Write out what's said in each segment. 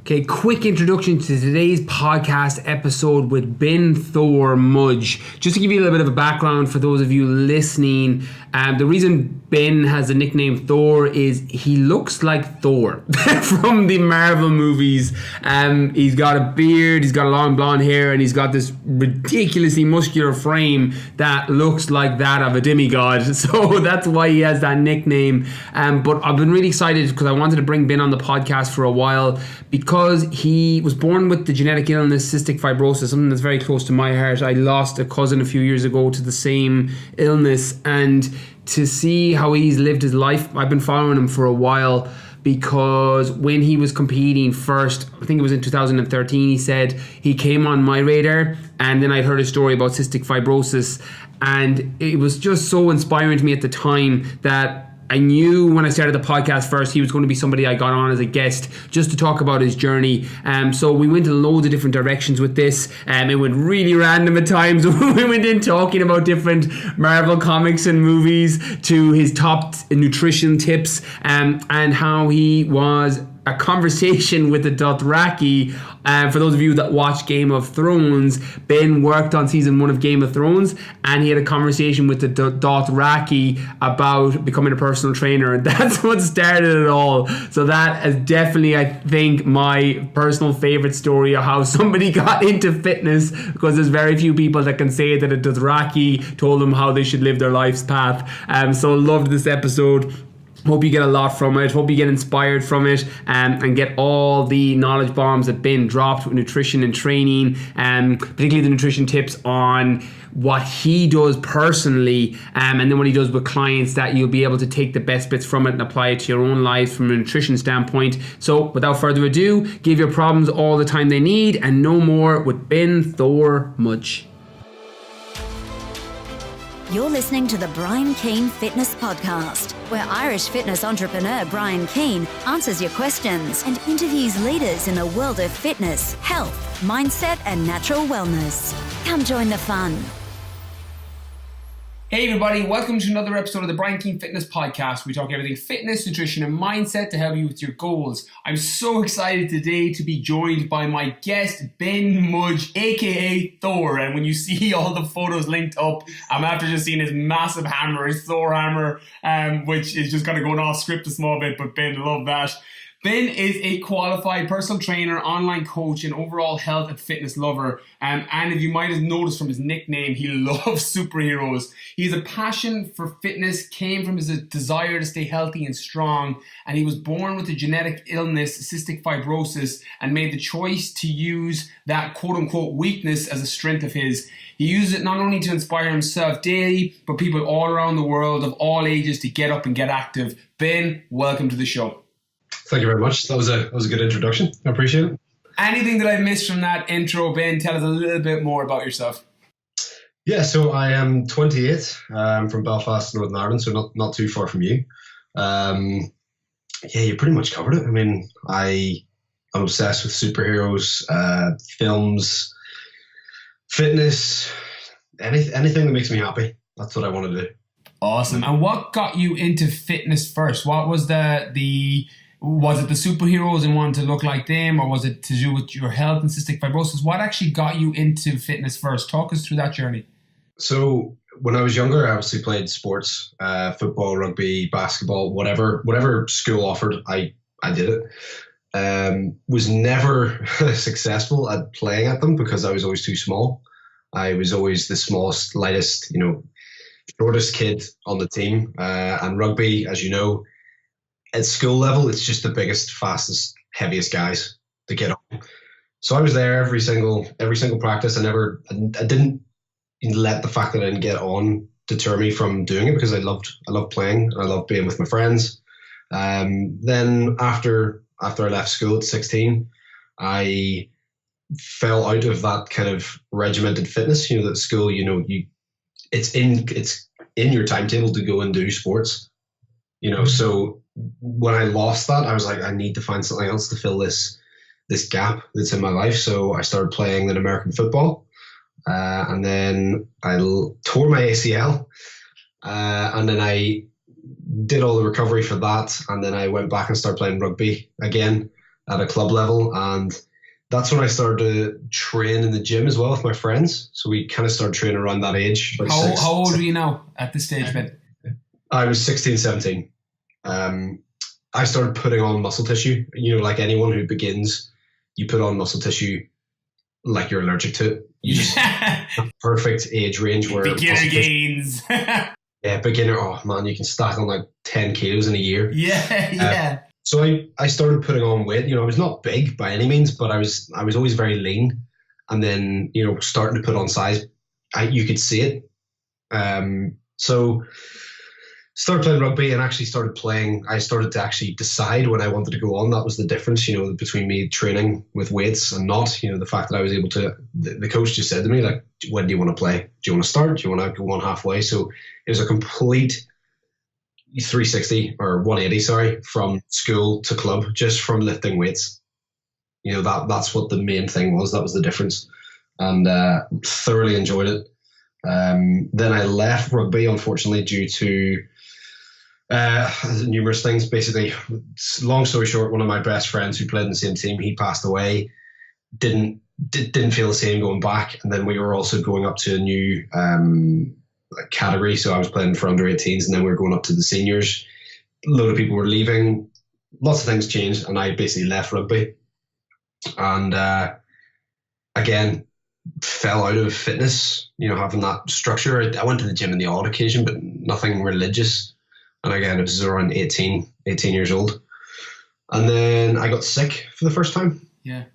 Okay, quick introduction to today's podcast episode with Ben Thor Mudge. Just to give you a little bit of a background for those of you listening, the reason Ben has the nickname Thor is he looks like Thor from the Marvel movies. He's got a beard, he's got long blonde hair, and he's got this ridiculously muscular frame that looks like that of a demigod. So that's why he has that nickname. But I've been really excited because I wanted to bring Ben on the podcast for a while because he was born with the genetic illness cystic fibrosis, something that's very close to my heart. I lost a cousin a few years ago to the same illness, and to see how he's lived his life, I've been following him for a while, because when he was competing first, I think it was in 2013, he said he came on my radar, and then I heard a story about cystic fibrosis, and it was just so inspiring to me at the time that I knew when I started the podcast first, he was going to be somebody I got on as a guest just to talk about his journey. So we went in loads of different directions with this. It went really random at times. We went in talking about different Marvel comics and movies to his top nutrition tips, and how he was a conversation with the Dothraki. For those of you that watch Game of Thrones, Ben worked on season 1 of Game of Thrones, and he had a conversation with the Dothraki about becoming a personal trainer, and that's what started it all. So that is definitely, I think, my personal favorite story of how somebody got into fitness, because there's very few people that can say that a Dothraki told them how they should live their life's path. So loved this episode. Hope you get a lot from it. Hope you get inspired from it, and get all the knowledge bombs that Ben dropped with nutrition and training, particularly the nutrition tips on what he does personally, and then what he does with clients, that you'll be able to take the best bits from it and apply it to your own lives from a nutrition standpoint. So without further ado, give your problems all the time they need, and no more with Ben Thor Mudge. You're listening to the Brian Keane Fitness Podcast, where Irish fitness entrepreneur Brian Keane answers your questions and interviews leaders in the world of fitness, health, mindset, and natural wellness. Come join the fun. Hey everybody, welcome to another episode of the Brian Keane Fitness Podcast. We talk everything fitness, nutrition, and mindset to help you with your goals. I'm so excited today to be joined by my guest, Ben Mudge, aka Thor. And when you see all the photos linked up, I'm after just seeing his massive hammer, his Thor hammer, which is just kind of going off script a small bit, but Ben, love that. Ben is a qualified personal trainer, online coach, and overall health and fitness lover. And if you might have noticed from his nickname, he loves superheroes. He has a passion for fitness, came from his desire to stay healthy and strong. And he was born with a genetic illness, cystic fibrosis, and made the choice to use that quote-unquote weakness as a strength of his. He uses it not only to inspire himself daily, but people all around the world of all ages to get up and get active. Ben, welcome to the show. Thank you very much. That was a good introduction. I appreciate it. Anything that I missed from that intro, Ben? Tell us a little bit more about yourself. Yeah, so I am 28. I'm from Belfast, Northern Ireland, so not too far from you. Yeah, you pretty much covered it. I mean, I'm obsessed with superheroes, films, fitness, anything that makes me happy. That's what I want to do. Awesome. And what got you into fitness first? What was was it the superheroes and wanting to look like them, or was it to do with your health and cystic fibrosis? What actually got you into fitness first? Talk us through that journey. So when I was younger, I obviously played sports, football, rugby, basketball, whatever school offered, I did it. Was never successful at playing at them because I was always too small. I was always the smallest, lightest, shortest kid on the team. And rugby, as you know, at school level, it's just the biggest, fastest, heaviest guys to get on. So I was there every single practice. I didn't let the fact that I didn't get on deter me from doing it, because I loved playing and I loved being with my friends. Then after I left school at 16, I fell out of that kind of regimented fitness. That school, it's in your timetable to go and do sports. So when I lost that, I was like, I need to find something else to fill this gap that's in my life. So I started playing in American football, and then I tore my ACL, and then I did all the recovery for that, and then I went back and started playing rugby again. at a club level, and that's when I started to train in the gym as well with my friends. So we kind of started training around that age. How old are you now at this stage, Ben? I was 16, 17. I started putting on muscle tissue. Like anyone who begins, you put on muscle tissue like you're allergic to it. You just perfect age range where beginner gains. Yeah, beginner. Oh man, you can stack on like 10 kilos in a year. Yeah. So I started putting on weight. I was not big by any means, but I was always very lean. And then starting to put on size, you could see it. So started playing rugby and actually started playing. I started to actually decide when I wanted to go on. That was the difference, between me training with weights and not. The fact that I was able to. The coach just said to me, like, when do you want to play? Do you want to start? Do you want to go on halfway? So it was a complete 360 or 180, sorry, from school to club, just from lifting weights. That's what the main thing was. That was the difference, and thoroughly enjoyed it. Then I left rugby, unfortunately, due to numerous things. Basically, long story short, one of my best friends who played in the same team, he passed away. Didn't feel the same going back, and then we were also going up to a new category. So I was playing for under 18s, and then we were going up to the seniors. A load of people were leaving. Lots of things changed, and I basically left rugby. And again, fell out of fitness, having that structure. I went to the gym on the odd occasion, but nothing religious. And again, it was around 18 years old. And then I got sick for the first time. Yeah.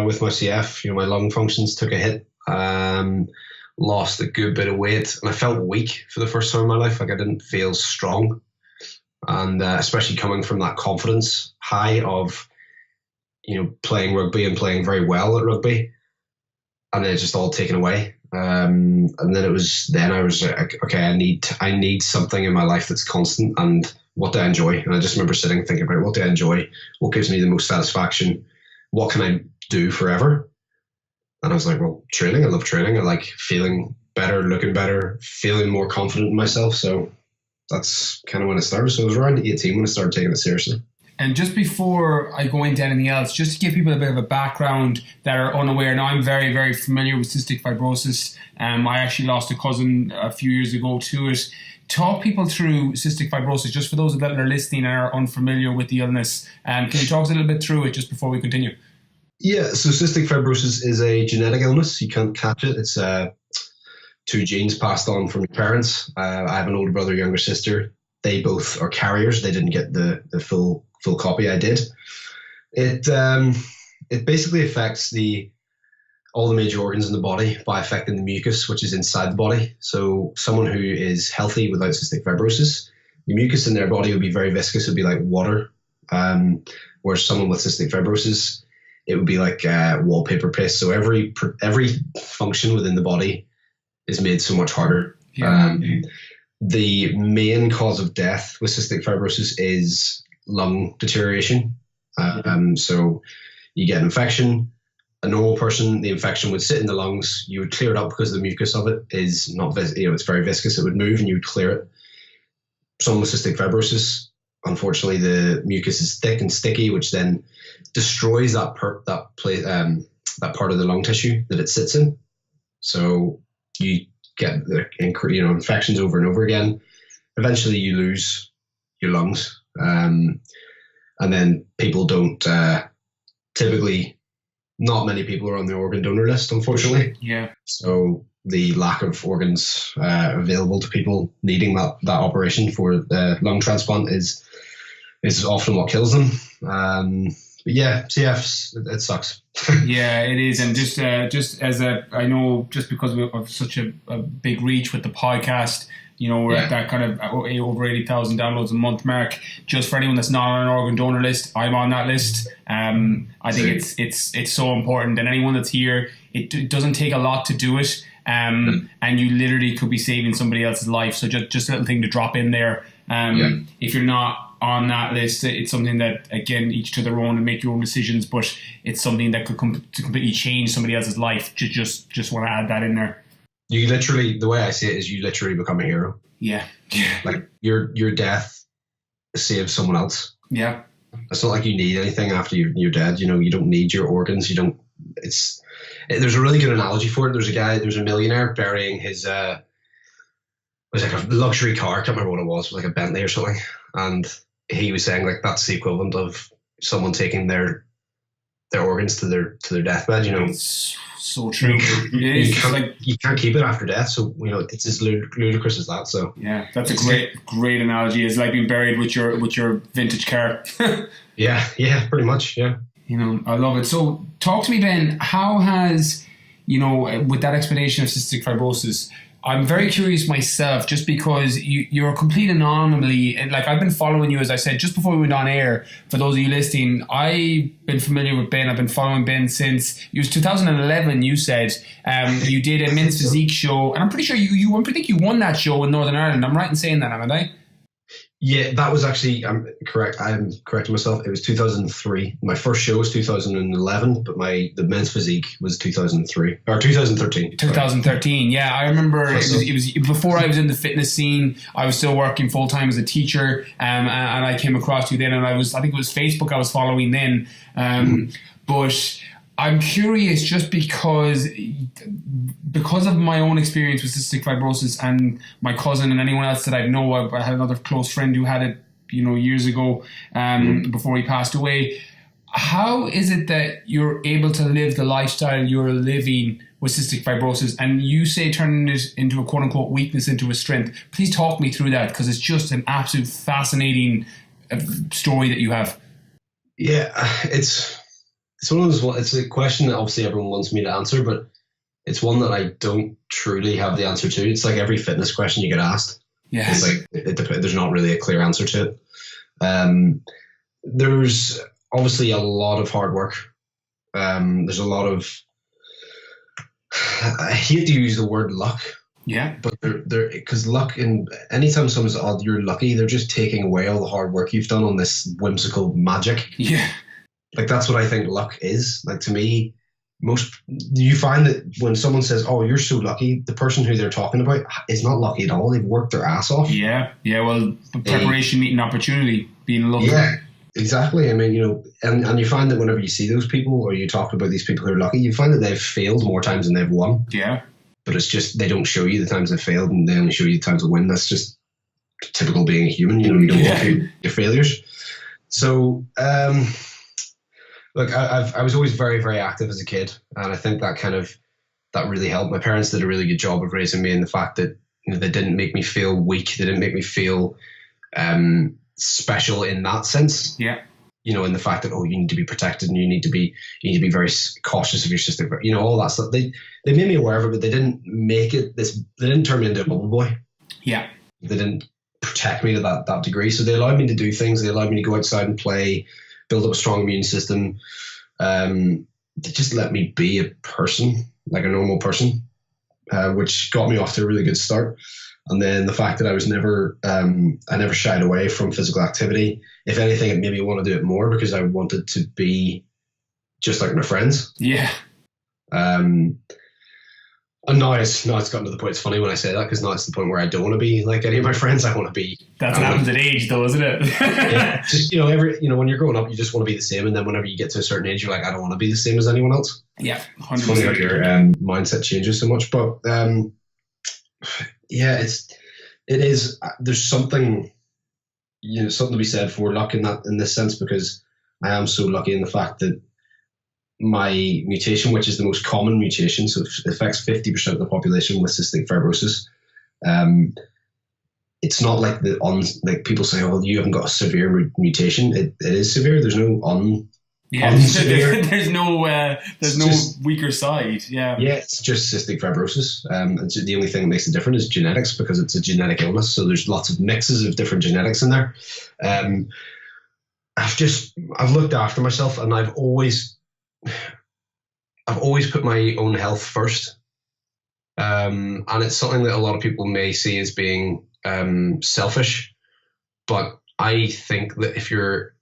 With my CF, my lung functions took a hit. Lost a good bit of weight, and I felt weak for the first time in my life. Like I didn't feel strong. And especially coming from that confidence high of, playing rugby and playing very well at rugby. And then it's just all taken away. And then I was like, okay, I need something in my life that's constant, and what do I enjoy? And I just remember thinking about, what do I enjoy? What gives me the most satisfaction? What can I do forever? And I was like, well, training. I love training. I like feeling better, looking better, feeling more confident in myself. So that's kind of when it started. So it was around 18 when I started taking it seriously. And just before I go into anything else, just to give people a bit of a background that are unaware, now I'm very, very familiar with cystic fibrosis. I actually lost a cousin a few years ago to it. Talk people through cystic fibrosis, just for those that are listening and are unfamiliar with the illness. Can you talk us a little bit through it just before we continue? Yeah, so cystic fibrosis is a genetic illness. You can't catch it. It's two genes passed on from your parents. I have an older brother, younger sister. They both are carriers. They didn't get the full copy. I did. It basically affects all the major organs in the body by affecting the mucus, which is inside the body. So someone who is healthy without cystic fibrosis, the mucus in their body would be very viscous. It would be like water. Whereas someone with cystic fibrosis, it would be like wallpaper paste. So every function within the body is made so much harder. Yeah. The main cause of death with cystic fibrosis is lung deterioration. So you get an infection. A normal person, the infection would sit in the lungs. You would clear it up because the mucus of it is not, it's very viscous. It would move and you would clear it. Someone with cystic fibrosis, unfortunately, the mucus is thick and sticky, which then destroys that part of the lung tissue that it sits in. So you get the infections over and over again. Eventually, you lose your lungs, and then people don't typically. Not many people are on the organ donor list, unfortunately. Yeah. So the lack of organs available to people needing that operation for the lung transplant is often what kills them. But yeah, CFs, it sucks. Yeah, it is. And just as I know, just because of such a big reach with the podcast, we're at that kind of over 80,000 downloads a month mark. Just for anyone that's not on an organ donor list, I'm on that list. I think it's so important. And anyone that's here, it doesn't take a lot to do it. And you literally could be saving somebody else's life. So just a little thing to drop in there. If you're not on that list, it's something that, again, each to their own and make your own decisions, but it's something that could completely change somebody else's life. Just want to add that in there. You literally, the way I see it is you literally become a hero. Yeah. Like your death saves someone else. Yeah. It's not like you need anything after you're dead. You know, you don't need your organs. You don't. There's a really good analogy for it. There's a millionaire burying his it was like a luxury car. I can't remember what it was like a Bentley or something. And he was saying like that's the equivalent of someone taking their organs to their deathbed. You know, it's so true. You can't keep it after death. So you know, it's as ludicrous as that. So yeah, that's a great analogy. It's like being buried with your vintage car. Yeah, pretty much. Yeah. You know, I love it. So talk to me, Ben, how has, you know, with that explanation of cystic fibrosis, I'm very curious myself, just because you're a complete anomaly. And like, I've been following you, as I said, just before we went on air. For those of you listening, I've been familiar with Ben. I've been following Ben since it was 2011. You said you did a men's physique show, and I'm pretty sure I think you won that show in Northern Ireland. I'm right in saying that, haven't I? Yeah, that was actually, I'm correct. I'm correcting myself. It was 2003. My first show was 2011, but the men's physique was 2003 or 2013. 2013. Yeah, I remember it was before I was in the fitness scene. I was still working full time as a teacher, and I came across you then, and I think it was Facebook I was following then. But I'm curious, just because of my own experience with cystic fibrosis and my cousin and anyone else that I know. I had another close friend who had it, you know, years ago, before he passed away. How is it that you're able to live the lifestyle you're living with cystic fibrosis, and you say turning it into a quote unquote weakness into a strength? Please talk me through that, because it's just an absolute fascinating story that you have. Yeah, it's one of those. It's a question that obviously everyone wants me to answer, but it's one that I don't truly have the answer to. It's like every fitness question you get asked. Yeah, it's like there's not really a clear answer to it. There's obviously a lot of hard work. There's a lot of, I hate to use the word luck. Yeah, but because luck, and anytime someone's you're lucky, they're just taking away all the hard work you've done on this whimsical magic. Yeah. Like, that's what I think luck is. Like, to me, you find that when someone says, oh, you're so lucky, the person who they're talking about is not lucky at all. They've worked their ass off. Yeah. Well, preparation meeting opportunity, being lucky. Yeah, exactly. I mean, you know, and you find that whenever you see those people, or you talk about these people who are lucky, you find that they've failed more times than they've won. Yeah. But it's just, they don't show you the times they've failed, and they only show you the times they win. That's just typical being a human. You know, you don't want your failures. So, look, I was always very, very active as a kid, and I think that really helped. My parents did a really good job of raising me in the fact that, you know, they didn't make me feel weak. They didn't make me feel special in that sense. Yeah. You know, in the fact that, oh, you need to be protected, and you need to be very cautious of your sister. You know, all that stuff. They made me aware of it, but they didn't make it this. They didn't turn me into a bubble boy. Yeah. They didn't protect me to that degree. So they allowed me to do things. They allowed me to go outside and play, build up a strong immune system. They just let me be a person, like a normal person, which got me off to a really good start. And then the fact that I was I never shied away from physical activity. If anything, it made me want to do it more, because I wanted to be just like my friends. Yeah. And now it's gotten to the point, it's funny when I say that, because now it's the point where I don't want to be like any of my friends. I want to be. That's what happens at age, though, isn't it? Yeah. Just, when you're growing up, you just want to be the same. And then whenever you get to a certain age, you're like, I don't want to be the same as anyone else. Yeah. 100%. It's funny how your mindset changes so much. But yeah, it is. There's something, something to be said for luck in this sense, because I am so lucky in the fact that my mutation, which is the most common mutation, so it affects 50% of the population with cystic fibrosis. It's not like like people say, oh, you haven't got a severe mutation. It is severe. There's no unsevere. There's no weaker side. Yeah. Yeah, it's just cystic fibrosis. It's the only thing that makes it different is genetics, because it's a genetic illness. So there's lots of mixes of different genetics in there. I've looked after myself, and I've always put my own health first. And it's something that a lot of people may see as being selfish, but I think that if your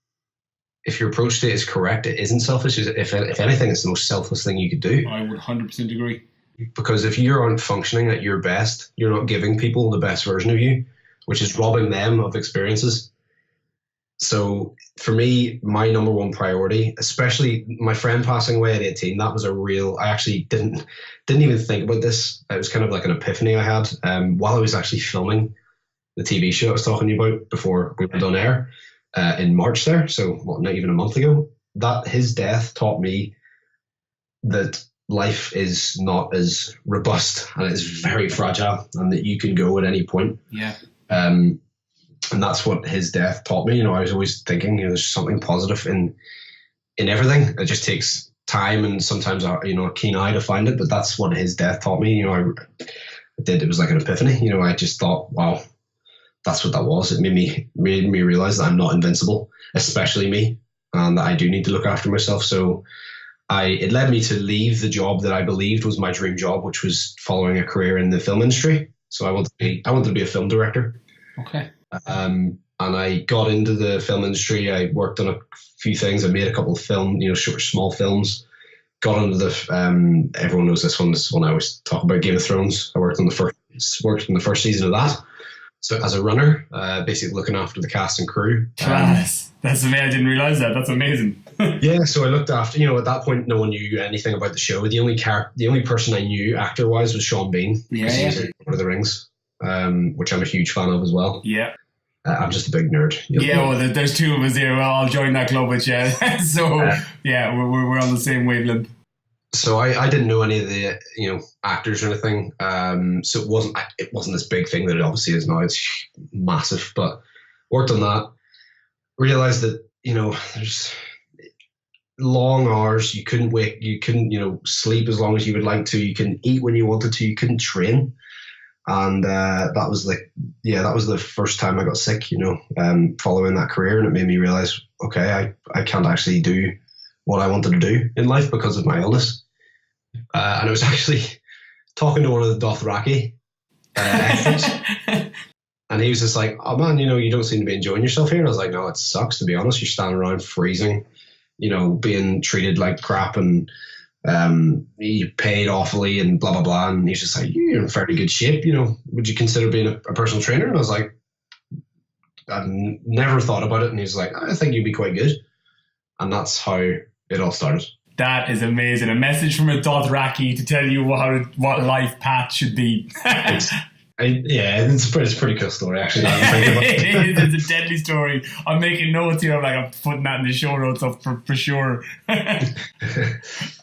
approach to it is correct, it isn't selfish. If anything, it's the most selfless thing you could do. I would 100% agree. Because if you aren't functioning at your best, you're not giving people the best version of you, which is robbing them of experiences. So for me, my number one priority, especially my friend passing away at 18, that was a real, I actually didn't even think about this. It was kind of like an epiphany I had while I was actually filming the TV show I was talking to you about before we went on air in March there. So not even a month ago, that his death taught me that life is not as robust and it's very fragile and that you can go at any point. Yeah. And that's what his death taught me. I was always thinking, there's something positive in everything. It just takes time and sometimes, a keen eye to find it. But that's what his death taught me. It was like an epiphany. I just thought, wow, that's what that was. It made me realize that I'm not invincible, especially me, and that I do need to look after myself. So it led me to leave the job that I believed was my dream job, which was following a career in the film industry. So I wanted to be a film director. Okay. And I got into the film industry. I worked on a few things. I made a couple of short, small films. Got into the everyone knows this one. This is one I always talk about, Game of Thrones. I worked in the first season of that. So as a runner, basically looking after the cast and crew. Class. That's amazing. I didn't realize that. That's amazing. Yeah, so I looked after. At that point, no one knew anything about the show. The only person I knew actor-wise was Sean Bean. Yeah. He was in Lord of the Rings, which I'm a huge fan of as well. Yeah. I'm just a big nerd. Yeah, well, there's two of us here. Well, I'll join that club with you. So, we're on the same wavelength. So I didn't know any of the actors or anything. So it wasn't this big thing that it obviously is now. It's massive. But worked on that. Realized that there's long hours. You couldn't wake. You couldn't sleep as long as you would like to. You couldn't eat when you wanted to. You couldn't train. And that was the first time I got sick, following that career. And it made me realize, okay, I can't actually do what I wanted to do in life because of my illness. And I was actually talking to one of the Dothraki experts. And he was just like, oh man, you don't seem to be enjoying yourself here. And I was like, no, it sucks, to be honest. You're standing around freezing, being treated like crap, and you paid awfully and blah blah blah. And he's just like, you're in fairly good shape, would you consider being a personal trainer? And I was like, I've never thought about it. And he's like, I think you'd be quite good. And that's how it all started. That is amazing. A message from a Dothraki to tell you what life path should be. It's a pretty cool story, actually. It's a deadly story. I'm making notes here. I'm putting that in the show notes up for sure. I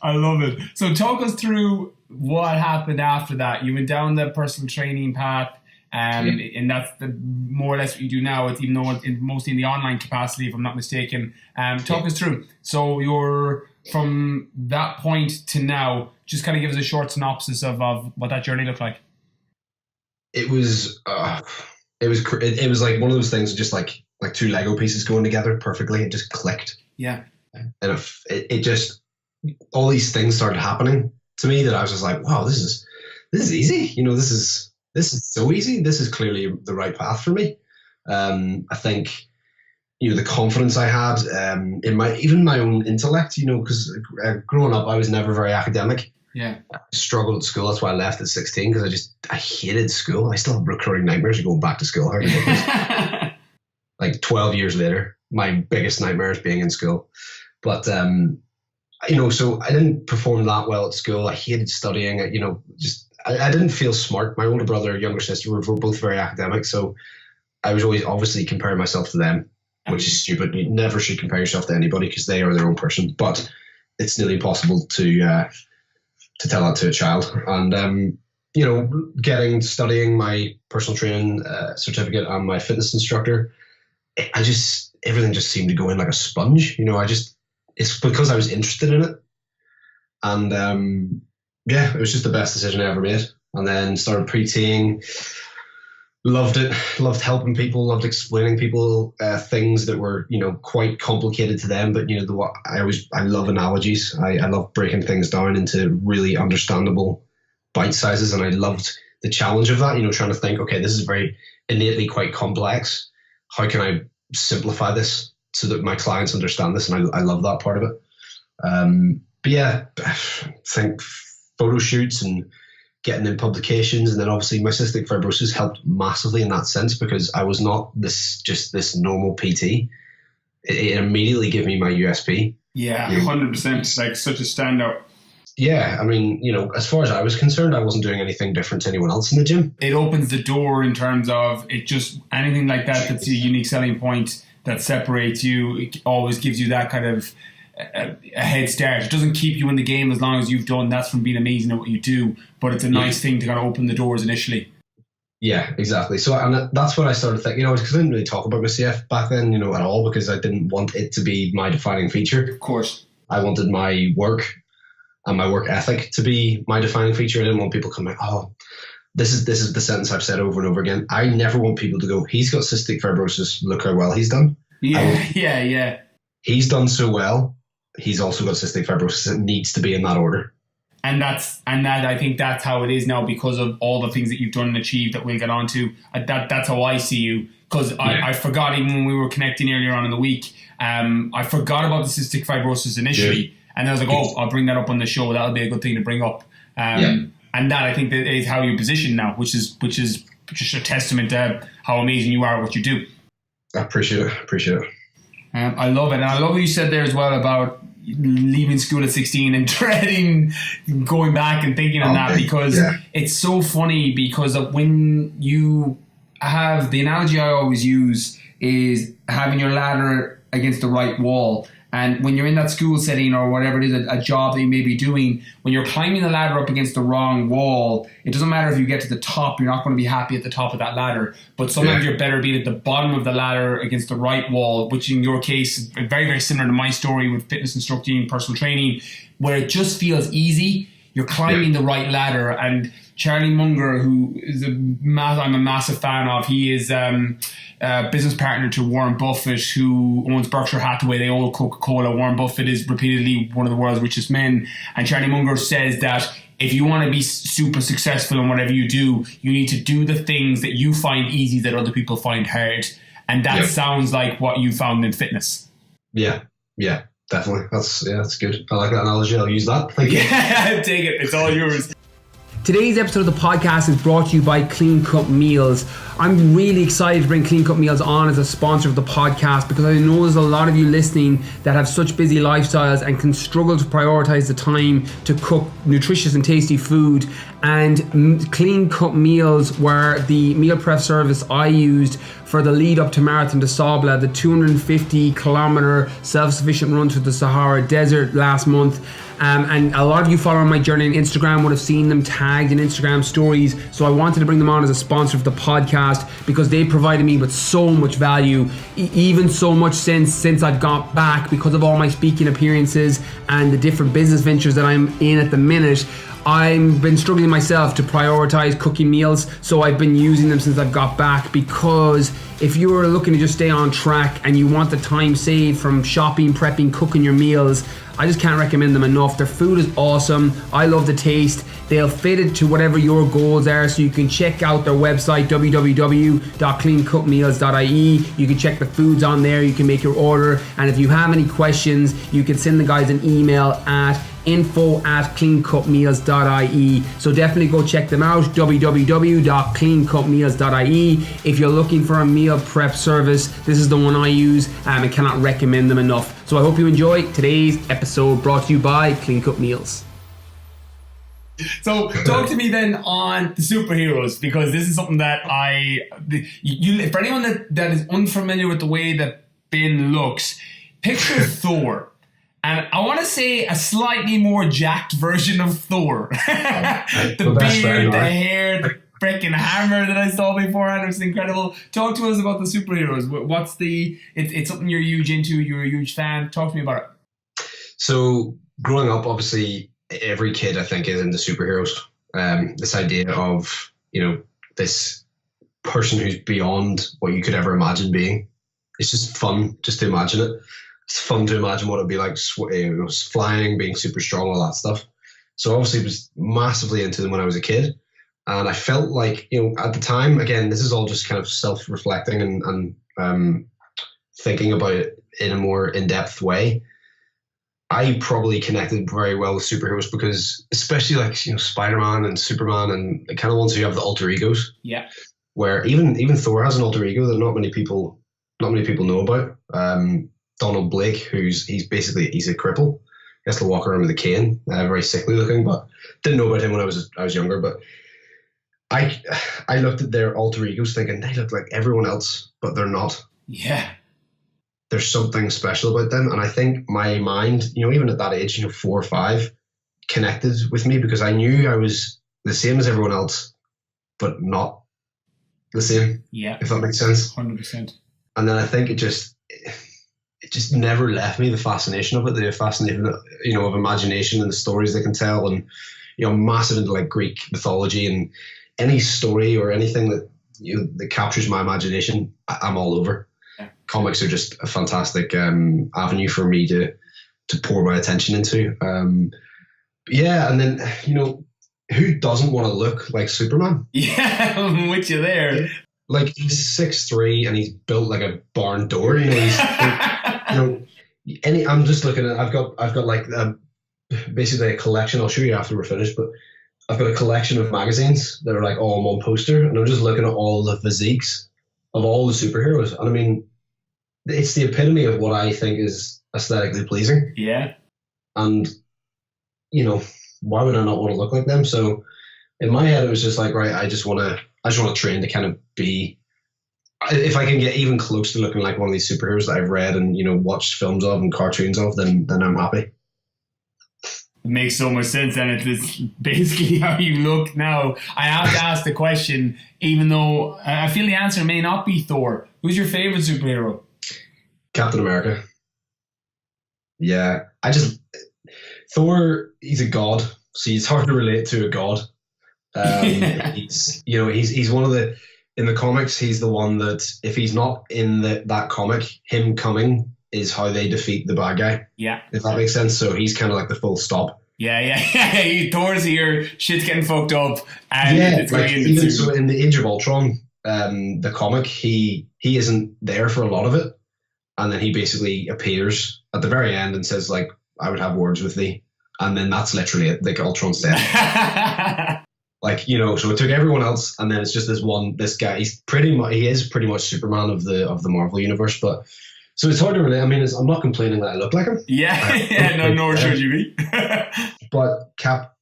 love it. So talk us through what happened after that. You went down the personal training path, and that's more or less what you do now. Even though it's mostly in the online capacity, if I'm not mistaken. Talk us through. So you're from that point to now. Just kind of give us a short synopsis of what that journey looked like. It was like one of those things, just like two Lego pieces going together perfectly. It just clicked. Yeah. And it just, all these things started happening to me that I was just like, wow, this is easy. This is so easy. This is clearly the right path for me. I think, the confidence I had in my own intellect, because growing up, I was never very academic. Yeah. I struggled at school. That's why I left at 16, because I hated school. I still have recurring nightmares of going back to school. Like 12 years later, my biggest nightmare is being in school. But, so I didn't perform that well at school. I hated studying. I didn't feel smart. My older brother, younger sister were both very academic. So I was always obviously comparing myself to them, which is stupid. You never should compare yourself to anybody because they are their own person. But it's nearly impossible to tell that to a child. And, studying my personal training certificate and my fitness instructor, everything just seemed to go in like a sponge. It's because I was interested in it. And, it was just the best decision I ever made. And then started pre-teeing, loved it, loved helping people, loved explaining people things that were, quite complicated to them. But, I love analogies. I love breaking things down into really understandable bite sizes. And I loved the challenge of that, trying to think, okay, this is very innately quite complex. How can I simplify this so that my clients understand this? And I love that part of it. I think photo shoots and getting in publications, and then obviously my cystic fibrosis helped massively in that sense, because I was not this normal PT. it immediately gave me my USP. Yeah, 100%. Like such a standout. Yeah, I mean, as far as I was concerned, I wasn't doing anything different to anyone else in the gym. It opens the door in terms of it just anything like that's a unique selling point that separates you. It always gives you that kind of a head start. It doesn't keep you in the game as long as you've done. That's from being amazing at what you do, but it's a nice thing to kind of open the doors initially. Yeah, exactly. So, and that's what I started thinking, because I didn't really talk about my CF back then, at all, because I didn't want it to be my defining feature. Of course. I wanted my work and my work ethic to be my defining feature. I didn't want people coming, this is the sentence I've said over and over again. I never want people to go, he's got cystic fibrosis, look how well he's done. Yeah. He's done so well, he's also got cystic fibrosis. It needs to be in that order. And I think that's how it is now because of all the things that you've done and achieved that we'll get on to. That's how I see you. Because I forgot even when we were connecting earlier on in the week, I forgot about the cystic fibrosis initially. Yeah. And I was like, I'll bring that up on the show. That'll be a good thing to bring up. And that I think that is how you're positioned now, which is just a testament to how amazing you are at what you do. I appreciate it. I love it. And I love what you said there as well about leaving school at 16 and dreading going back and thinking on that, because it's so funny because of when you have the analogy I always use is having your ladder against the right wall. And when you're in that school setting or whatever it is, a job that you may be doing, when you're climbing the ladder up against the wrong wall, it doesn't matter if you get to the top, you're not going to be happy at the top of that ladder. But sometimes you're better being at the bottom of the ladder against the right wall, which in your case is very, very similar to my story with fitness instructing, personal training, where it just feels easy. You're climbing the right ladder. And Charlie Munger, who is I'm a massive fan of, he is business partner to Warren Buffett, who owns Berkshire Hathaway. They own Coca-Cola. Warren Buffett is repeatedly one of the world's richest men. And Charlie Munger says that if you want to be super successful in whatever you do, you need to do the things that you find easy that other people find hard. And that sounds like what you found in fitness. Yeah, definitely. That's good. I like that analogy. I'll use that. Thank you. Yeah, take it. It's all yours. Today's episode of the podcast is brought to you by Clean Cut Meals. I'm really excited to bring Clean Cut Meals on as a sponsor of the podcast because I know there's a lot of you listening that have such busy lifestyles and can struggle to prioritize the time to cook nutritious and tasty food. And Clean Cut Meals were the meal prep service I used for the lead up to Marathon des Sables, the 250 kilometer self-sufficient run through the Sahara Desert last month. And a lot of you following my journey on Instagram would have seen them tagged in Instagram stories. So I wanted to bring them on as a sponsor of the podcast because they provided me with so much value, even so much since I've got back because of all my speaking appearances and the different business ventures that I'm in at the minute. I've been struggling myself to prioritize cooking meals, so I've been using them since I've got back, because if you're looking to just stay on track and you want the time saved from shopping, prepping, cooking your meals, I just can't recommend them enough. Their food is awesome. I love the taste. They'll fit it to whatever your goals are, so you can check out their website, www.cleancutmeals.ie. You can check the foods on there. You can make your order. And if you have any questions, you can send the guys an email at info@cleancutmeals.ie. So definitely go check them out, www.cleancutmeals.ie. If you're looking for a meal prep service, this is the one I use, and I cannot recommend them enough. So I hope you enjoy today's episode, brought to you by Clean Cut Meals. So talk to me then on the superheroes, because this is something that for anyone that is unfamiliar with the way that Ben looks, picture Thor. And I want to say a slightly more jacked version of Thor. The beard, the hair, the freaking hammer that I saw beforehand. It was incredible. Talk to us about the superheroes. It's something you're huge into. You're a huge fan. Talk to me about it. So growing up, obviously, every kid I think is into superheroes. This idea of, this person who's beyond what you could ever imagine being. It's just fun just to imagine it. It's fun to imagine what it'd be like, flying, being super strong, all that stuff. So obviously was massively into them when I was a kid. And I felt like, at the time, again, this is all just kind of self-reflecting and thinking about it in a more in-depth way. I probably connected very well with superheroes because, especially like, Spider-Man and Superman and the kind of ones who have the alter egos. Yeah. Where even Thor has an alter ego that not many people know about. Donald Blake, he's a cripple. He has to walk around with a cane, very sickly looking, but didn't know about him when I was younger. But I looked at their alter egos thinking they look like everyone else, but they're not. Yeah. There's something special about them. And I think my mind, even at that age, 4 or 5, connected with me because I knew I was the same as everyone else, but not the same. Yeah. If that makes sense. 100%. And then I think it just never left me, the fascination of it, the fascination, of imagination and the stories they can tell, and, massive into like Greek mythology, and any story or anything that that captures my imagination, I'm all over. Yeah. Comics are just a fantastic avenue for me to pour my attention into. Yeah, and then who doesn't want to look like Superman? Yeah, I'm with you there. Like, he's 6'3" and he's built like a barn door. He's I'm just looking at. I've got like basically a collection. I'll show you after we're finished, but I've got a collection of magazines that are like all on one poster, and I'm just looking at all the physiques of all the superheroes. And I mean, it's the epitome of what I think is aesthetically pleasing. Yeah. And why would I not want to look like them? So in my head, it was just like, right, I just want to train to kind of be, if I can get even close to looking like one of these superheroes that I've read and, watched films of and cartoons of, then I'm happy. It makes so much sense, and it's basically how you look now. I have to ask the question, even though I feel the answer may not be Thor. Who's your favorite superhero? Captain America. Yeah, Thor, he's a god, so it's hard to relate to a god. He's one of in the comics, he's the one that if he's not in that comic, him coming is how they defeat the bad guy. Yeah. If that makes sense. So he's kind of like the full stop. Yeah. Thor's here, shit's getting fucked up. And it's like even so in the Age of Ultron, the comic, he isn't there for a lot of it. And then he basically appears at the very end and says, like, I would have words with thee. And then that's literally it. Like, Ultron's dead. Like, so it took everyone else, and then it's just this guy. He is pretty much Superman of the Marvel universe, but so it's hard to relate. I mean, I'm not complaining that I look like him. Yeah, no, nor should you be. But Cap,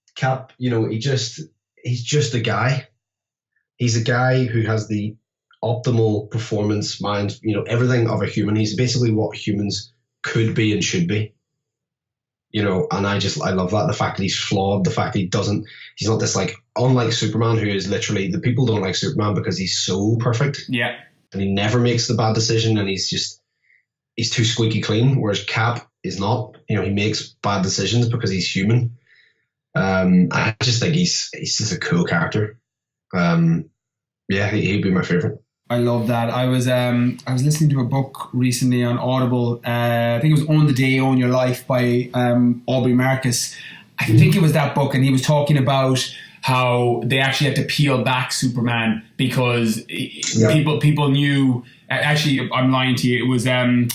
he's just a guy. He's a guy who has the optimal performance mind, everything of a human. He's basically what humans could be and should be. And I love that. The fact that he's flawed, the fact that he's not this, like, unlike Superman, who is literally, the people don't like Superman because he's so perfect. Yeah. And he never makes the bad decision, and he's too squeaky clean, whereas Cap is not. He makes bad decisions because he's human. I just think he's just a cool character. He'd be my favorite. I love that. I was listening to a book recently on Audible. I think it was Own the Day, Own Your Life by Aubrey Marcus. I think it was that book, and he was talking about how they actually had to peel back Superman because people knew. Actually, I'm lying to you. It was 12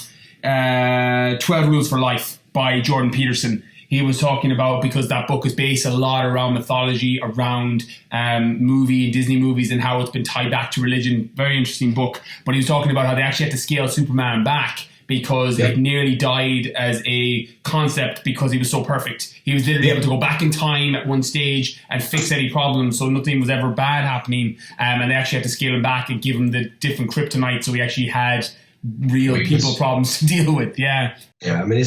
Rules for Life by Jordan Peterson. He was talking about, because that book is based a lot around mythology, around movie and Disney movies, and how it's been tied back to religion. Very interesting book. But he was talking about how they actually had to scale Superman back because it nearly died as a concept because he was so perfect. He was literally able to go back in time at one stage and fix any problems, so nothing was ever bad happening. And they actually had to scale him back and give him the different kryptonite, so he actually had real people problems to deal with. Yeah. Yeah, I mean,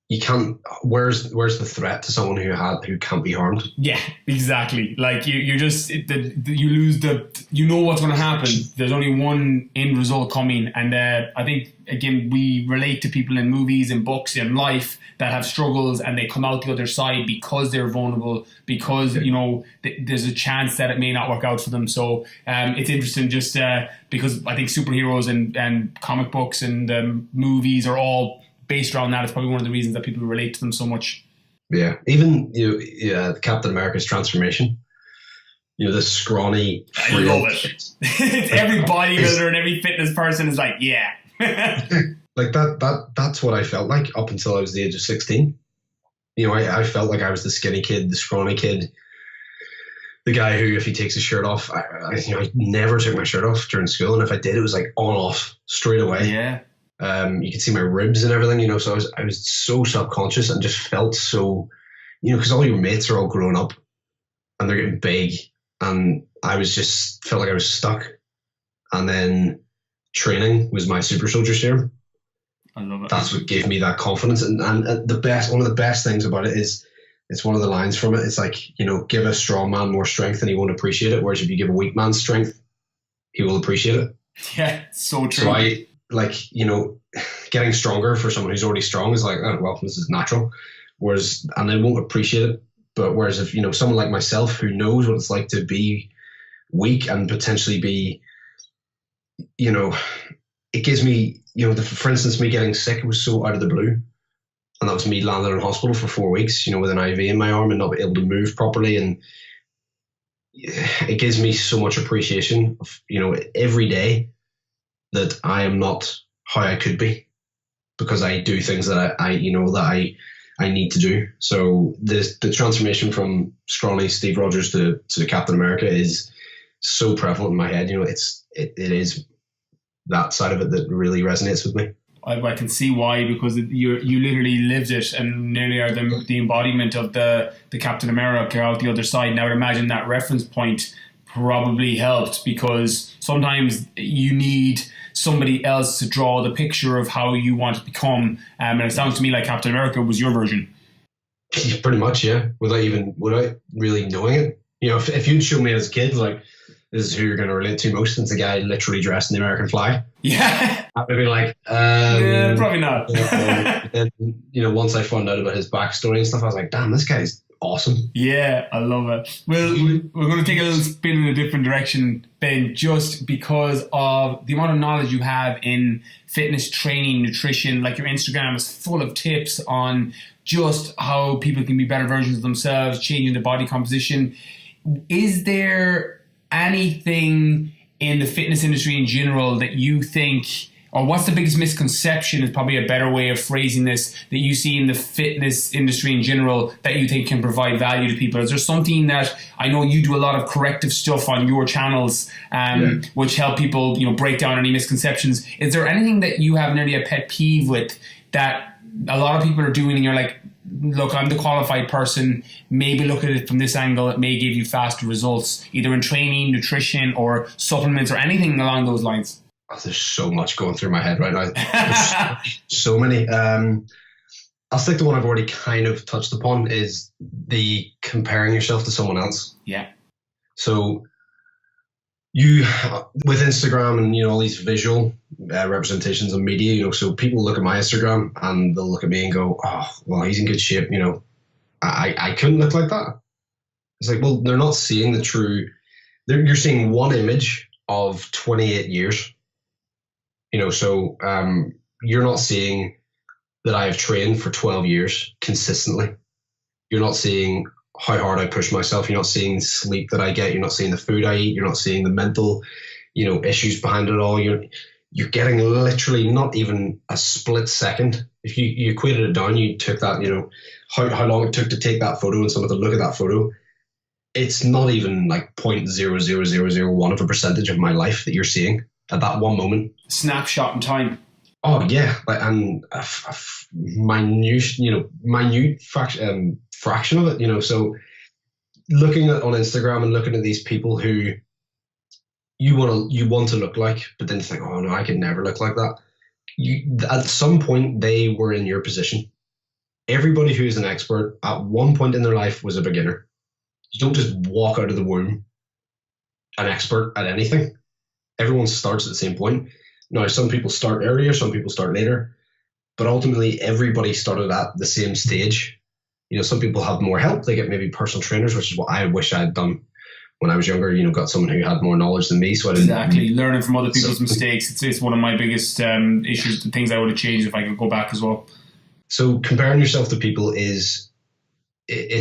you can't. Where's the threat to someone who can't be harmed? Yeah, exactly. Like you just you lose you know what's going to happen. There's only one end result coming, and I think again we relate to people in movies and books and life that have struggles, and they come out the other side because they're vulnerable, because there's a chance that it may not work out for them. So it's interesting just because I think superheroes and comic books and movies are all based around that. It's probably one of the reasons that people relate to them so much. Yeah, even Captain America's transformation. The scrawny. I love it. It's every bodybuilder and every fitness person is like, yeah. Like that's what I felt like up until I was the age of 16. I felt like I was the skinny kid, the scrawny kid, the guy who, if he takes his shirt off, I never took my shirt off during school, and if I did, it was like on off straight away. Yeah. You could see my ribs and everything, you know. So I was so self-conscious and just felt so, you know, because all your mates are all grown up and they're getting big, and I was just felt like I was stuck. And then training was my super soldier serum. I love it. That's what gave me that confidence. And one of the best things about it is, it's one of the lines from it. It's like, you know, give a strong man more strength and he won't appreciate it. Whereas if you give a weak man strength, he will appreciate it. Yeah, so true. So I, like, you know, getting stronger for someone who's already strong is like, oh, well, this is natural. Whereas, and they won't appreciate it. But whereas if, you know, someone like myself who knows what it's like to be weak and potentially be, you know, it gives me, you know, for instance, me getting sick was so out of the blue. And that was me landing in hospital for 4 weeks, you know, with an IV in my arm and not be able to move properly. And it gives me so much appreciation of, you know, every day that I am not how I could be, because I do things that I you know, that I need to do. So the transformation from scrawny Steve Rogers to Captain America is so prevalent in my head. You know, it is that side of it that really resonates with me. I can see why, because you literally lived it and nearly are the embodiment of the Captain America out the other side. Now, I would imagine that reference point probably helped, because sometimes you need somebody else to draw the picture of how you want to become. And it sounds to me like Captain America was your version. Pretty much, yeah. Without really knowing it. You know, if you'd shown me as a kid, like, this is who you're going to relate to most, and it's a guy literally dressed in the American flag. Yeah. I'd be like, yeah, probably not. And, you know, once I found out about his backstory and stuff, I was like, damn, this guy's awesome. Yeah, I love it. Well, we're going to take a little spin in a different direction, Ben, just because of the amount of knowledge you have in fitness, training, nutrition. Like, your Instagram is full of tips on just how people can be better versions of themselves, changing their body composition. Is there anything in the fitness industry in general that you think, or what's the biggest misconception is probably a better way of phrasing this, that you see in the fitness industry in general that you think can provide value to people? Is there something that, I know you do a lot of corrective stuff on your channels, which help people, you know, break down any misconceptions. Is there anything that you have nearly a pet peeve with that a lot of people are doing and you're like, look, I'm the qualified person, maybe look at it from this angle, it may give you faster results, either in training, nutrition, or supplements, or anything along those lines? Oh, there's so much going through my head right now. There's so many. I'll stick to one I've already kind of touched upon, is the comparing yourself to someone else. Yeah. So you, with Instagram and, you know, all these visual representations of media, you know, so people look at my Instagram and they'll look at me and go, oh, well, he's in good shape. You know, I couldn't look like that. It's like, well, they're not seeing the true, you're seeing one image of 28 years, you know, so you're not seeing that I have trained for 12 years consistently. You're not seeing how hard I push myself. You're not seeing the sleep that I get. You're not seeing the food I eat. You're not seeing the mental, you know, issues behind it all. You're getting literally not even a split second. If you equated it down, you took that, you know, how long it took to take that photo and someone to look at that photo. It's not even like 0.00001 of a percentage of my life that you're seeing at that one moment. Snapshot in time. Oh yeah, like, and a minute fraction of it, you know. So looking at on Instagram and looking at these people who you want to look like, but then you think, oh no, I could never look like that. At some point they were in your position. Everybody who is an expert at one point in their life was a beginner. You don't just walk out of the womb an expert at anything. Everyone starts at the same point. Now, some people start earlier, some people start later, but ultimately everybody started at the same stage. You know, some people have more help. They get maybe personal trainers, which is what I wish I had done when I was younger. You know, got someone who had more knowledge than me. So I didn't, exactly, learning from other people's mistakes. It's one of my biggest issues, the things I would have changed if I could go back as well. So comparing yourself to people it's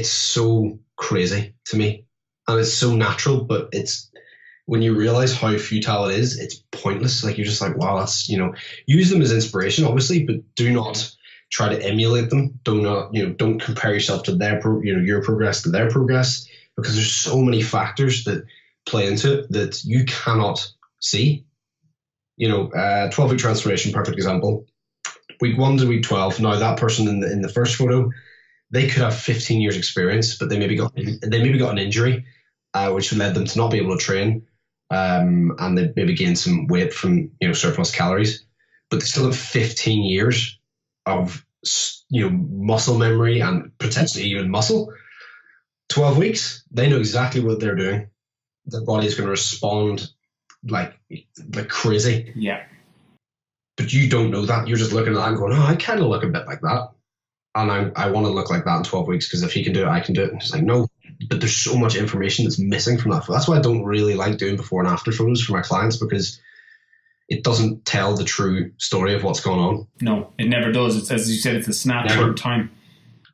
so crazy to me, and it's so natural, but it's, when you realize how futile it is, it's pointless. Like, you're just like, wow, that's, you know, use them as inspiration, obviously, but do not try to emulate them. Don't compare yourself to your progress to their progress, because there's so many factors that play into it that you cannot see. 12-week transformation, perfect example. Week 1 to week 12. Now that person in the first photo, they could have 15 years experience, but they maybe got an injury, which led them to not be able to train, and they maybe gained some weight from surplus calories, but they still have 15 years of muscle memory and potentially even muscle. 12 weeks, they know exactly what they're doing. Their body is going to respond like crazy. Yeah. But you don't know that. You're just looking at that and going, oh, I kind of look a bit like that. And I want to look like that in 12 weeks because if he can do it, I can do it. And it's like, no, but there's so much information that's missing from that. That's why I don't really like doing before and after photos for my clients, because it doesn't tell the true story of what's going on. No, it never does. It's, as you said, it's a snapshot of time.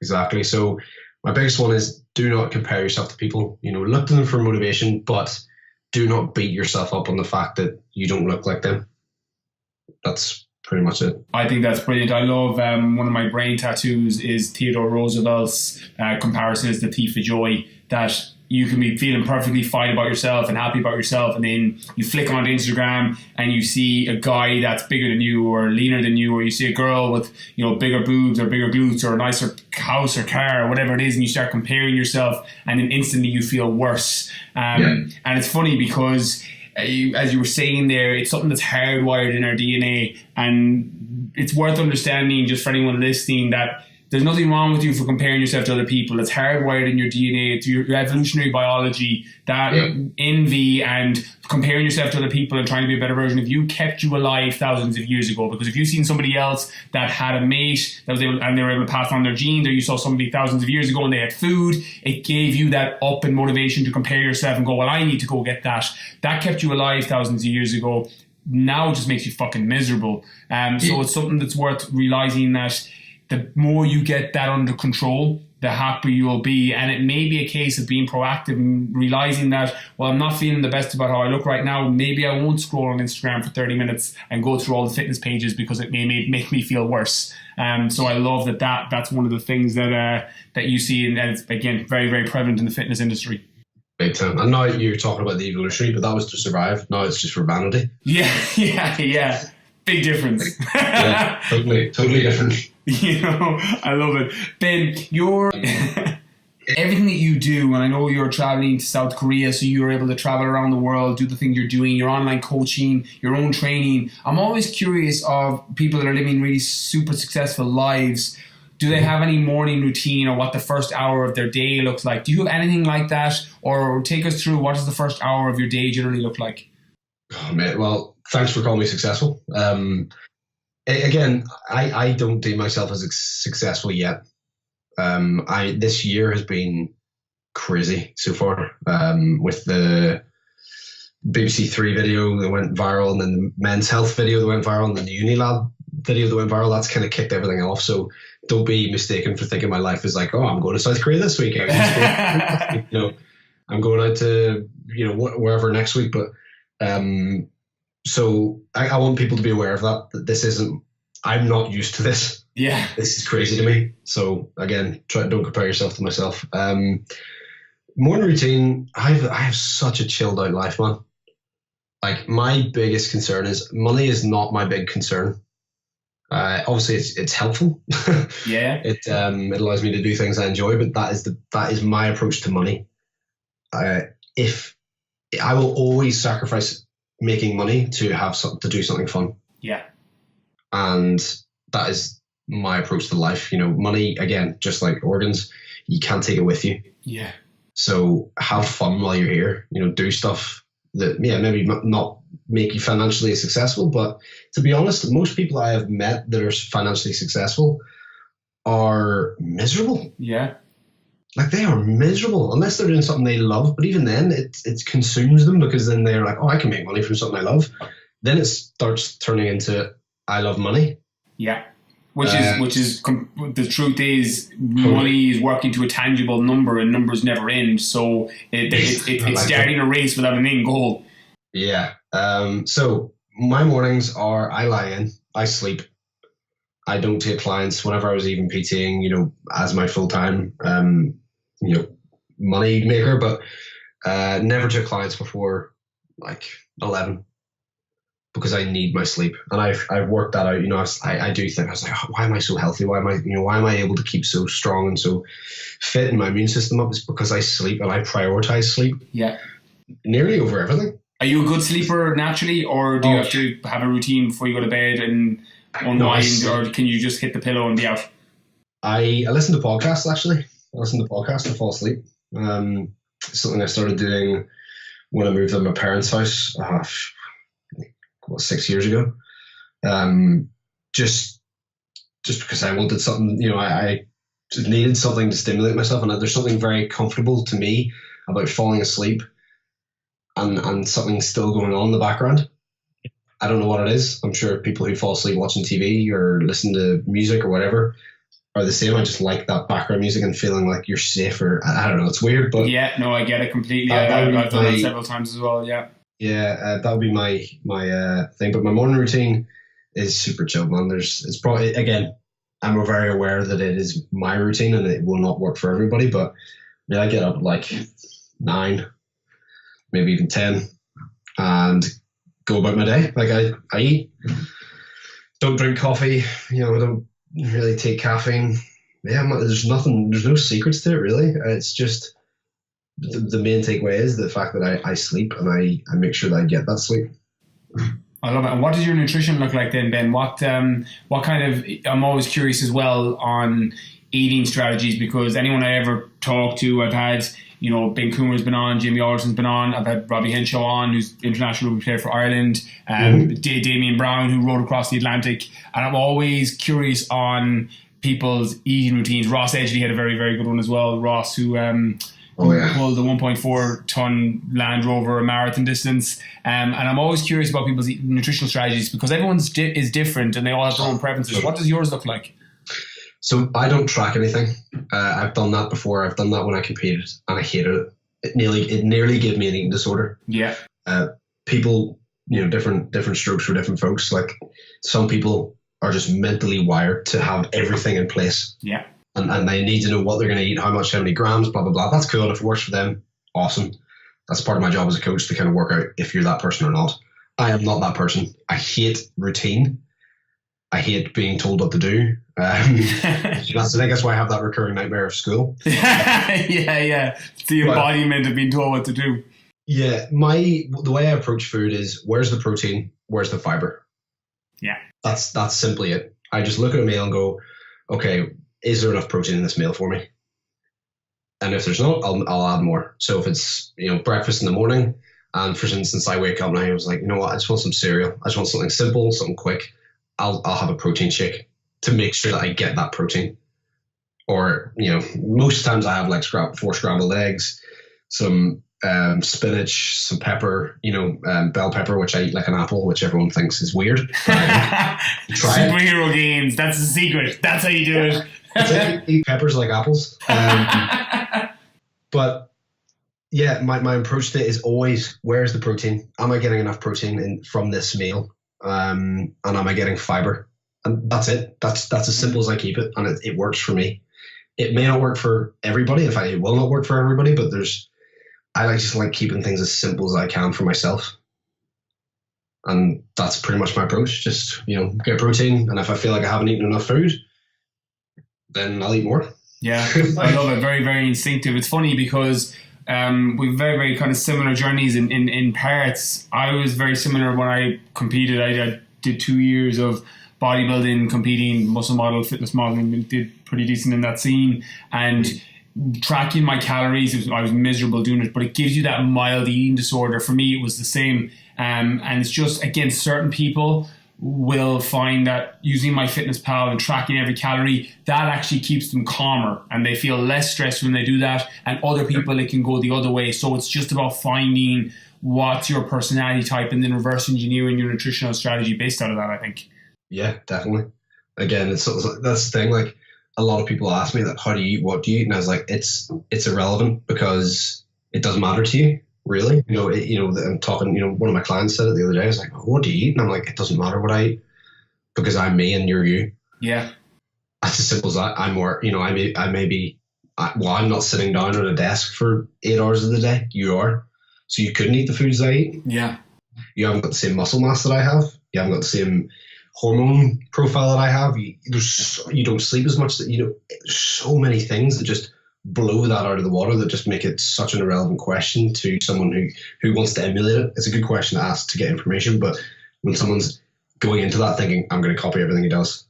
Exactly. So my biggest one is do not compare yourself to people. Look to them for motivation, but do not beat yourself up on the fact that you don't look like them. That's pretty much it. I think that's brilliant. I love one of my brain tattoos is Theodore Roosevelt's comparison is the thief of joy, that you can be feeling perfectly fine about yourself and happy about yourself, and then you flick onto Instagram and you see a guy that's bigger than you or leaner than you, or you see a girl with bigger boobs or bigger glutes or a nicer house or car or whatever it is, and you start comparing yourself, and then instantly you feel worse. And it's funny because as you were saying there, it's something that's hardwired in our DNA, and it's worth understanding just for anyone listening that there's nothing wrong with you for comparing yourself to other people. It's hardwired in your DNA, it's your evolutionary biology, that envy and comparing yourself to other people and trying to be a better version of you kept you alive thousands of years ago. Because if you've seen somebody else that had a mate that was able, and they were able to pass on their genes, or you saw somebody thousands of years ago and they had food, it gave you that up and motivation to compare yourself and go, well, I need to go get that. That kept you alive thousands of years ago. Now it just makes you fucking miserable. So it's something that's worth realizing that the more you get that under control, the happier you'll be. And it may be a case of being proactive and realizing that, well, I'm not feeling the best about how I look right now. Maybe I won't scroll on Instagram for 30 minutes and go through all the fitness pages because it may make me feel worse. So I love that's one of the things that you see, and it's, again, very, very prevalent in the fitness industry. Big time. And now you're talking about the evolutionary, but that was to survive. Now it's just for vanity. Yeah. Big difference. Yeah, totally different. I love it. Ben, everything that you do, and I know you're traveling to South Korea, so you're able to travel around the world, do the things you're doing, your online coaching, your own training. I'm always curious of people that are living really super successful lives. Do they have any morning routine, or what the first hour of their day looks like? Do you have anything like that? Or take us through, what does the first hour of your day generally look like? Oh, mate, well, thanks for calling me successful. Again, I don't deem myself as successful yet. This year has been crazy so far, with the BBC Three video that went viral, and then the men's health video that went viral, and then the Unilab video that went viral. That's kind of kicked everything off. So don't be mistaken for thinking my life is like, oh, I'm going to South Korea this week. I'm going out to wherever next week, but. So I want people to be aware of that I'm not used to this. Yeah. This is crazy to me. So again, don't compare yourself to myself. Morning routine, I have such a chilled out life, man. Like, my biggest concern is money is not my big concern. Obviously it's helpful. Yeah. It allows me to do things I enjoy, but that is my approach to money. If I will always sacrifice making money to do something fun. Yeah. And that is my approach to life. Money, again, just like organs, you can't take it with you. Yeah. So have fun while you're here. Do stuff that, maybe not make you financially successful, but to be honest, most people I have met that are financially successful are miserable. Yeah. Like, they are miserable unless they're doing something they love. But even then, it consumes them, because then they're like, oh, I can make money from something I love. Then it starts turning into, I love money. Yeah. Which is the truth is, money is working to a tangible number, and numbers never end. So it's starting a race without an end goal. Yeah. So my mornings are, I lie in, I sleep. I don't take clients. Whenever I was even PTing, as my full time, money maker, but never took clients before like 11. because I need my sleep, and I've worked that out. You know, I do think I was like, why am I so healthy? Why am I able to keep so strong and so fit, and my immune system up? It's because I sleep, and I prioritize sleep. Yeah. Nearly over everything. Are you a good sleeper naturally, or do you have to have a routine before you go to bed and unwind, or can you just hit the pillow and be out? I listen to podcasts, actually. I listen to podcasts to fall asleep. Something I started doing when I moved to my parents' house 6 years ago. Just because I wanted something, you know, I just needed something to stimulate myself, and there's something very comfortable to me about falling asleep and something still going on in the background. I don't know what it is. I'm sure people who fall asleep watching TV or listen to music or whatever are the same. I just like that background music and feeling like you're safe, or I don't know. It's weird, but yeah, no, I get it completely. I've done that several times as well. Yeah. Yeah, that would be my thing. But my morning routine is super chill, man. It's probably, again, I'm very aware that it is my routine and it will not work for everybody. But I get up at like 9, maybe even 10, and go about my day. Like I eat, don't drink coffee. You know, I don't really take caffeine. Yeah, there's no secrets to it really. It's just the main takeaway is the fact that I sleep, and I make sure that I get that sleep. I love it. And what does your nutrition look like then, Ben? What kind of, I'm always curious as well on eating strategies, because anyone I ever talk to, I've had, you know, Ben Coomer's been on, Jamie Alderson's been on, I've had Robbie Henshaw on, who's international rugby player for Ireland, Damien Brown, who rode across the Atlantic, and I'm always curious on people's eating routines. Ross Edgley had a very, very good one as well. Ross, who pulled the 1.4 ton Land Rover marathon distance, and I'm always curious about people's nutritional strategies, because everyone's is different and they all have their own preferences. What does yours look like? So I don't track anything. I've done that before. I've done that when I competed, and I hated it. It nearly gave me an eating disorder. Yeah. People, you know, different strokes for different folks. Like some people are just mentally wired to have everything in place. Yeah. And they need to know what they're going to eat, how many grams, blah, blah, blah. That's cool. And if it works for them, awesome. That's part of my job as a coach, to kind of work out if you're that person or not. I am not that person. I hate routine. I hate being told what to do. I think that's why I have that recurring nightmare of school. Yeah. It's the embodiment of being told what to do. Yeah. The way I approach food is, where's the protein? Where's the fiber? Yeah. That's simply it. I just look at a meal and go, okay, is there enough protein in this meal for me? And if there's not, I'll add more. So if it's, you know, breakfast in the morning, and for instance, I wake up and I was like, you know what, I just want some cereal. I just want something simple, something quick. I'll have a protein shake to make sure that I get that protein. Or, you know, most times I have like 4 scrambled eggs, some spinach, some pepper, you know, bell pepper, which I eat like an apple, which everyone thinks is weird. Try Superhero games. That's the secret. That's how you do it. Eat peppers like apples. But yeah, my approach to it is always, where's the protein? Am I getting enough protein from this meal? And am I getting fiber? And that's it. That's as simple as I keep it, and it works for me. It may not work for everybody. In fact, it will not work for everybody. But I just like keeping things as simple as I can for myself, and that's pretty much my approach. Just, you know, get protein, and if I feel like I haven't eaten enough food, then I'll eat more. Yeah, I love it. Very, very instinctive. It's funny because we've very, very kind of similar journeys in parts. I was very similar when I competed. I did 2 years of bodybuilding, competing, muscle model, fitness modeling, and did pretty decent in that scene. And tracking my calories, I was miserable doing it, but it gives you that mild eating disorder. For me, it was the same. And it's just, again, certain people will find that using MyFitnessPal and tracking every calorie, that actually keeps them calmer and they feel less stressed when they do that. And other people, it can go the other way. So it's just about finding what's your personality type and then reverse engineering your nutritional strategy based out of that, I think. Yeah, definitely. Again, that's the thing. Like, a lot of people ask me that, how do you eat, what do you eat? And I was like, it's irrelevant, because it doesn't matter to you. Really? I'm talking, one of my clients said it the other day. I was like, oh, what do you eat? And I'm like, it doesn't matter what I eat, because I'm me and you're you. Yeah. That's as simple as that. I'm more, I'm not sitting down at a desk for 8 hours of the day. You are. So you couldn't eat the foods I eat. Yeah. you haven't got the same muscle mass that I have. You haven't got the same hormone profile that I have. You don't sleep as much. There's so many things that just blow that out of the water, that just make it such an irrelevant question to someone who wants to emulate it. It's a good question to ask to get information, but when someone's going into that thinking, I'm going to copy everything he does,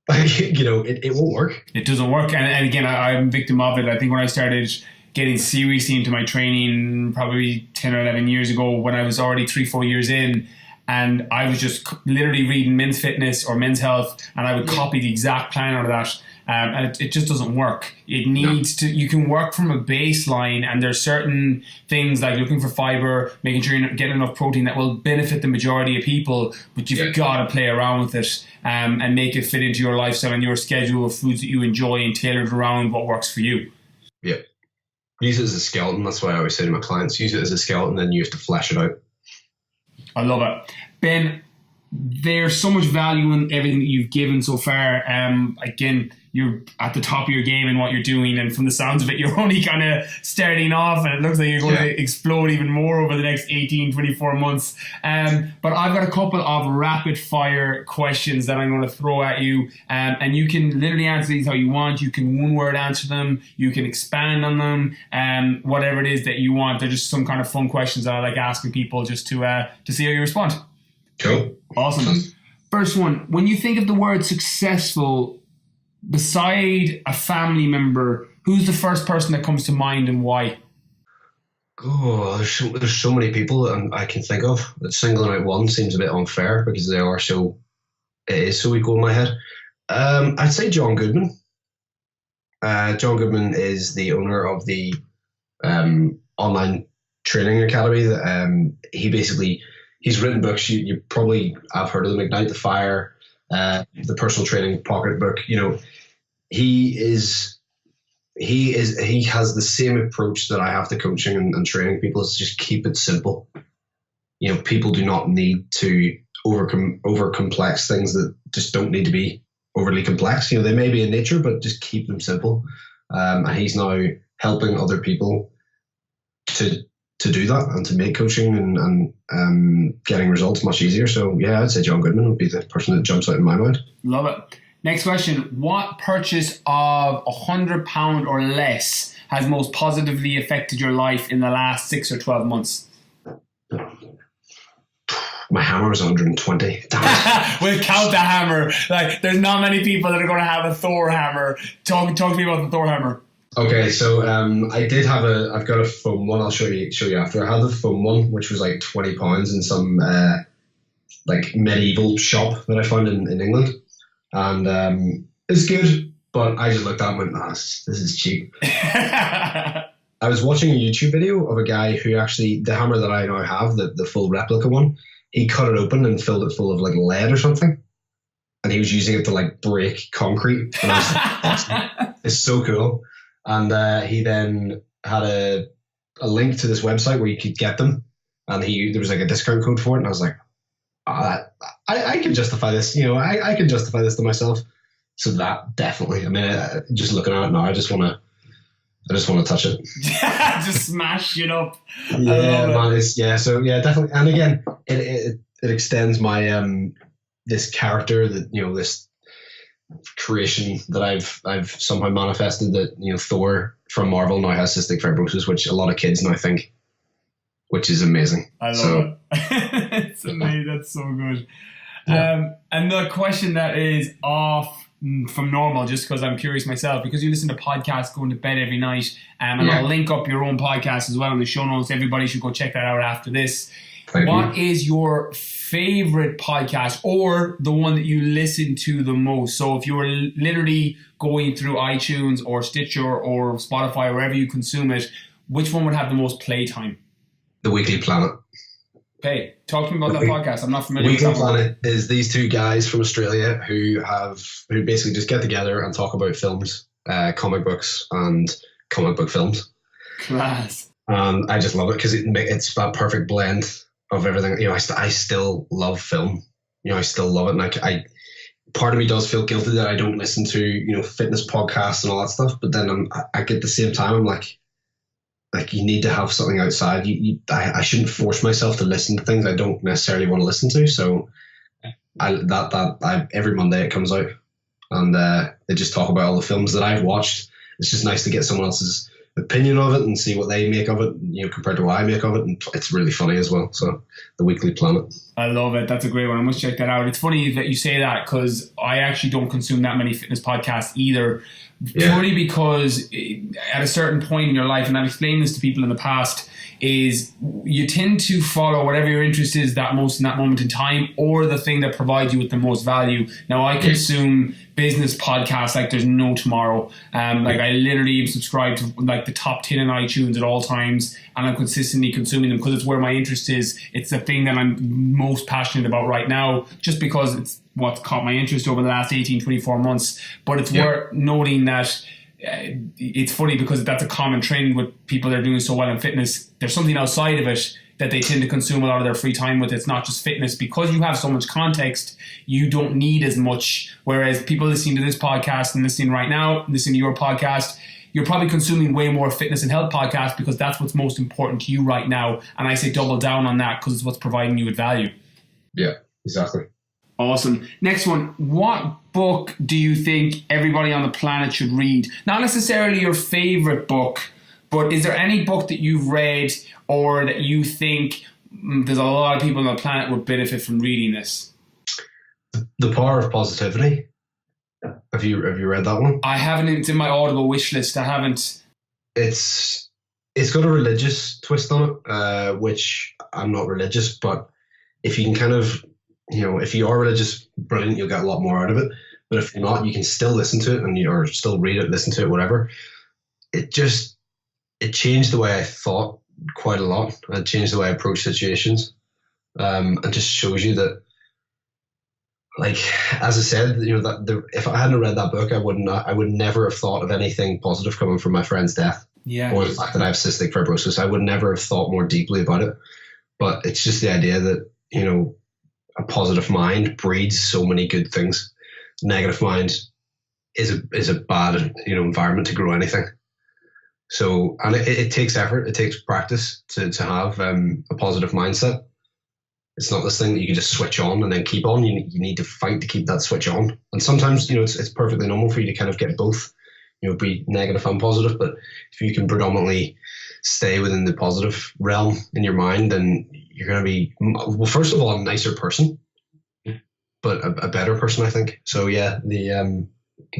it won't work. It doesn't work. And again, I'm a victim of it. I think when I started getting seriously into my training probably 10 or 11 years ago, when I was already 3-4 years in, and I was just literally reading Men's Fitness or Men's Health, and I would copy the exact plan out of that. And it just doesn't work. It needs to, you can work from a baseline, and there's certain things like looking for fiber, making sure you're getting enough protein that will benefit the majority of people, but you've got to play around with it and make it fit into your lifestyle and your schedule of foods that you enjoy and tailor it around what works for you. Yeah. Use it as a skeleton. That's why I always say to my clients, use it as a skeleton, then you have to flesh it out. I love it. Ben, there's so much value in everything that you've given so far. Again, you're at the top of your game in what you're doing, and from the sounds of it, you're only kind of starting off, and it looks like you're going to explode even more over the next 18, 24 months. But I've got a couple of rapid fire questions that I'm going to throw at you, and you can literally answer these how you want. You can one word answer them, you can expand on them, whatever it is that you want. They're just some kind of fun questions that I like asking people just to see how you respond. Cool. Awesome. First one, when you think of the word successful, beside a family member, who's the first person that comes to mind and why? Oh, there's so many people that I can think of. That singling out one seems a bit unfair because it is so equal in my head. I'd say John Goodman. John Goodman is the owner of the online training academy. He's written books. You probably have heard of them: Ignite the Fire, the Personal Training Pocketbook. He has the same approach that I have to coaching and training people. Is just keep it simple. People do not need to over complex things that just don't need to be overly complex. They may be in nature, but just keep them simple. And he's now helping other people to do that and to make coaching and getting results much easier. So yeah, I'd say John Goodman would be the person that jumps out in my mind. Love it. Next question. What purchase of £100 or less has most positively affected your life in the last 6 or 12 months? My hammer is 120. We'll count the hammer. Like, there's not many people that are going to have a Thor hammer. Talk to me about the Thor hammer. Okay, so I've got a foam one. I'll show you after. I had the foam one, which was like £20 in some like medieval shop that I found in England, and it's good. But I just looked at it and went, this is cheap. I was watching a YouTube video of a guy who actually, the hammer that I now have, the full replica one, he cut it open and filled it full of like lead or something, and he was using it to like break concrete. And I was like, awesome. It's so cool. And he then had a link to this website where you could get them, and there was like a discount code for it, and I was like, I can justify this. I can justify this to myself. So that definitely. I mean, just looking at it now, I just want to touch it. Just smash it up. Yeah, man. So yeah, definitely. And again, it extends my this character that this creation that I've somehow manifested, that Thor from Marvel now has cystic fibrosis, which a lot of kids now think, which is amazing. I love it. It's amazing. That's so good. Yeah. And the question that is off from normal, just because I'm curious myself, because you listen to podcasts going to bed every night, and I'll link up your own podcast as well in the show notes. Everybody should go check that out after this. What is your favorite podcast, or the one that you listen to the most? So if you were literally going through iTunes or Stitcher or Spotify, or wherever you consume it, which one would have the most playtime? The Weekly Planet. Okay, talk to me about that podcast. I'm not familiar with that. Weekly Planet is these two guys from Australia who basically just get together and talk about films, comic books, and comic book films. Class. And I just love it because it's that perfect blend of everything. I still love film. I still love it, and part of me does feel guilty that I don't listen to fitness podcasts and all that stuff. But then I get the same time, I'm like, like you need to have something outside. I shouldn't force myself to listen to things I don't necessarily want to listen to. So every Monday it comes out, and they just talk about all the films that I've watched. It's just nice to get someone else's opinion of it and see what they make of it, compared to what I make of it. And it's really funny as well. So the Weekly Planet. I love it. That's a great one. I must check that out. It's funny that you say that, because I actually don't consume that many fitness podcasts either. Purely because at a certain point in your life, and I've explained this to people in the past, is you tend to follow whatever your interest is that most in that moment in time, or the thing that provides you with the most value. Now, I consume business podcasts like there's no tomorrow. Like I literally subscribe to like the top 10 in iTunes at all times, and I'm consistently consuming them because it's where my interest is. It's the thing that I'm most passionate about right now, just because it's what's caught my interest over the last 18, 24 months. But it's worth noting that it's funny because that's a common trend with people that are doing so well in fitness. There's something outside of it that they tend to consume a lot of their free time with. It's not just fitness. Because you have so much context, you don't need as much. Whereas people listening to this podcast and listening right now, listening to your podcast, you're probably consuming way more fitness and health podcasts because that's what's most important to you right now. And I say double down on that because it's what's providing you with value. Yeah, exactly. Awesome. Next one. What book do you think everybody on the planet should read? Not necessarily your favorite book, but is there any book that you've read or that you think there's a lot of people on the planet would benefit from reading this? The Power of Positivity. Have you read that one? I haven't. It's in my Audible wish list. I haven't. It's got a religious twist on it, which I'm not religious, but if you can kind of, if you are religious, brilliant, you'll get a lot more out of it. But if you're not, you can still listen to it or still read it, listen to it, whatever. It changed the way I thought quite a lot. It changed the way I approach situations. And just shows you that, like, as I said, if I hadn't read that book, I would never have thought of anything positive coming from my friend's death. Yeah. Or the fact that I have cystic fibrosis. I would never have thought more deeply about it. But it's just the idea that, a positive mind breeds so many good things. Negative mind is a bad, environment to grow anything. So, and it takes effort, it takes practice to have a positive mindset. It's not this thing that you can just switch on and then keep on. You need to fight to keep that switch on. And sometimes, it's perfectly normal for you to kind of get both, be negative and positive. But if you can predominantly stay within the positive realm in your mind, then you're going to be, well, first of all, a nicer person, but a better person, I think. So yeah, the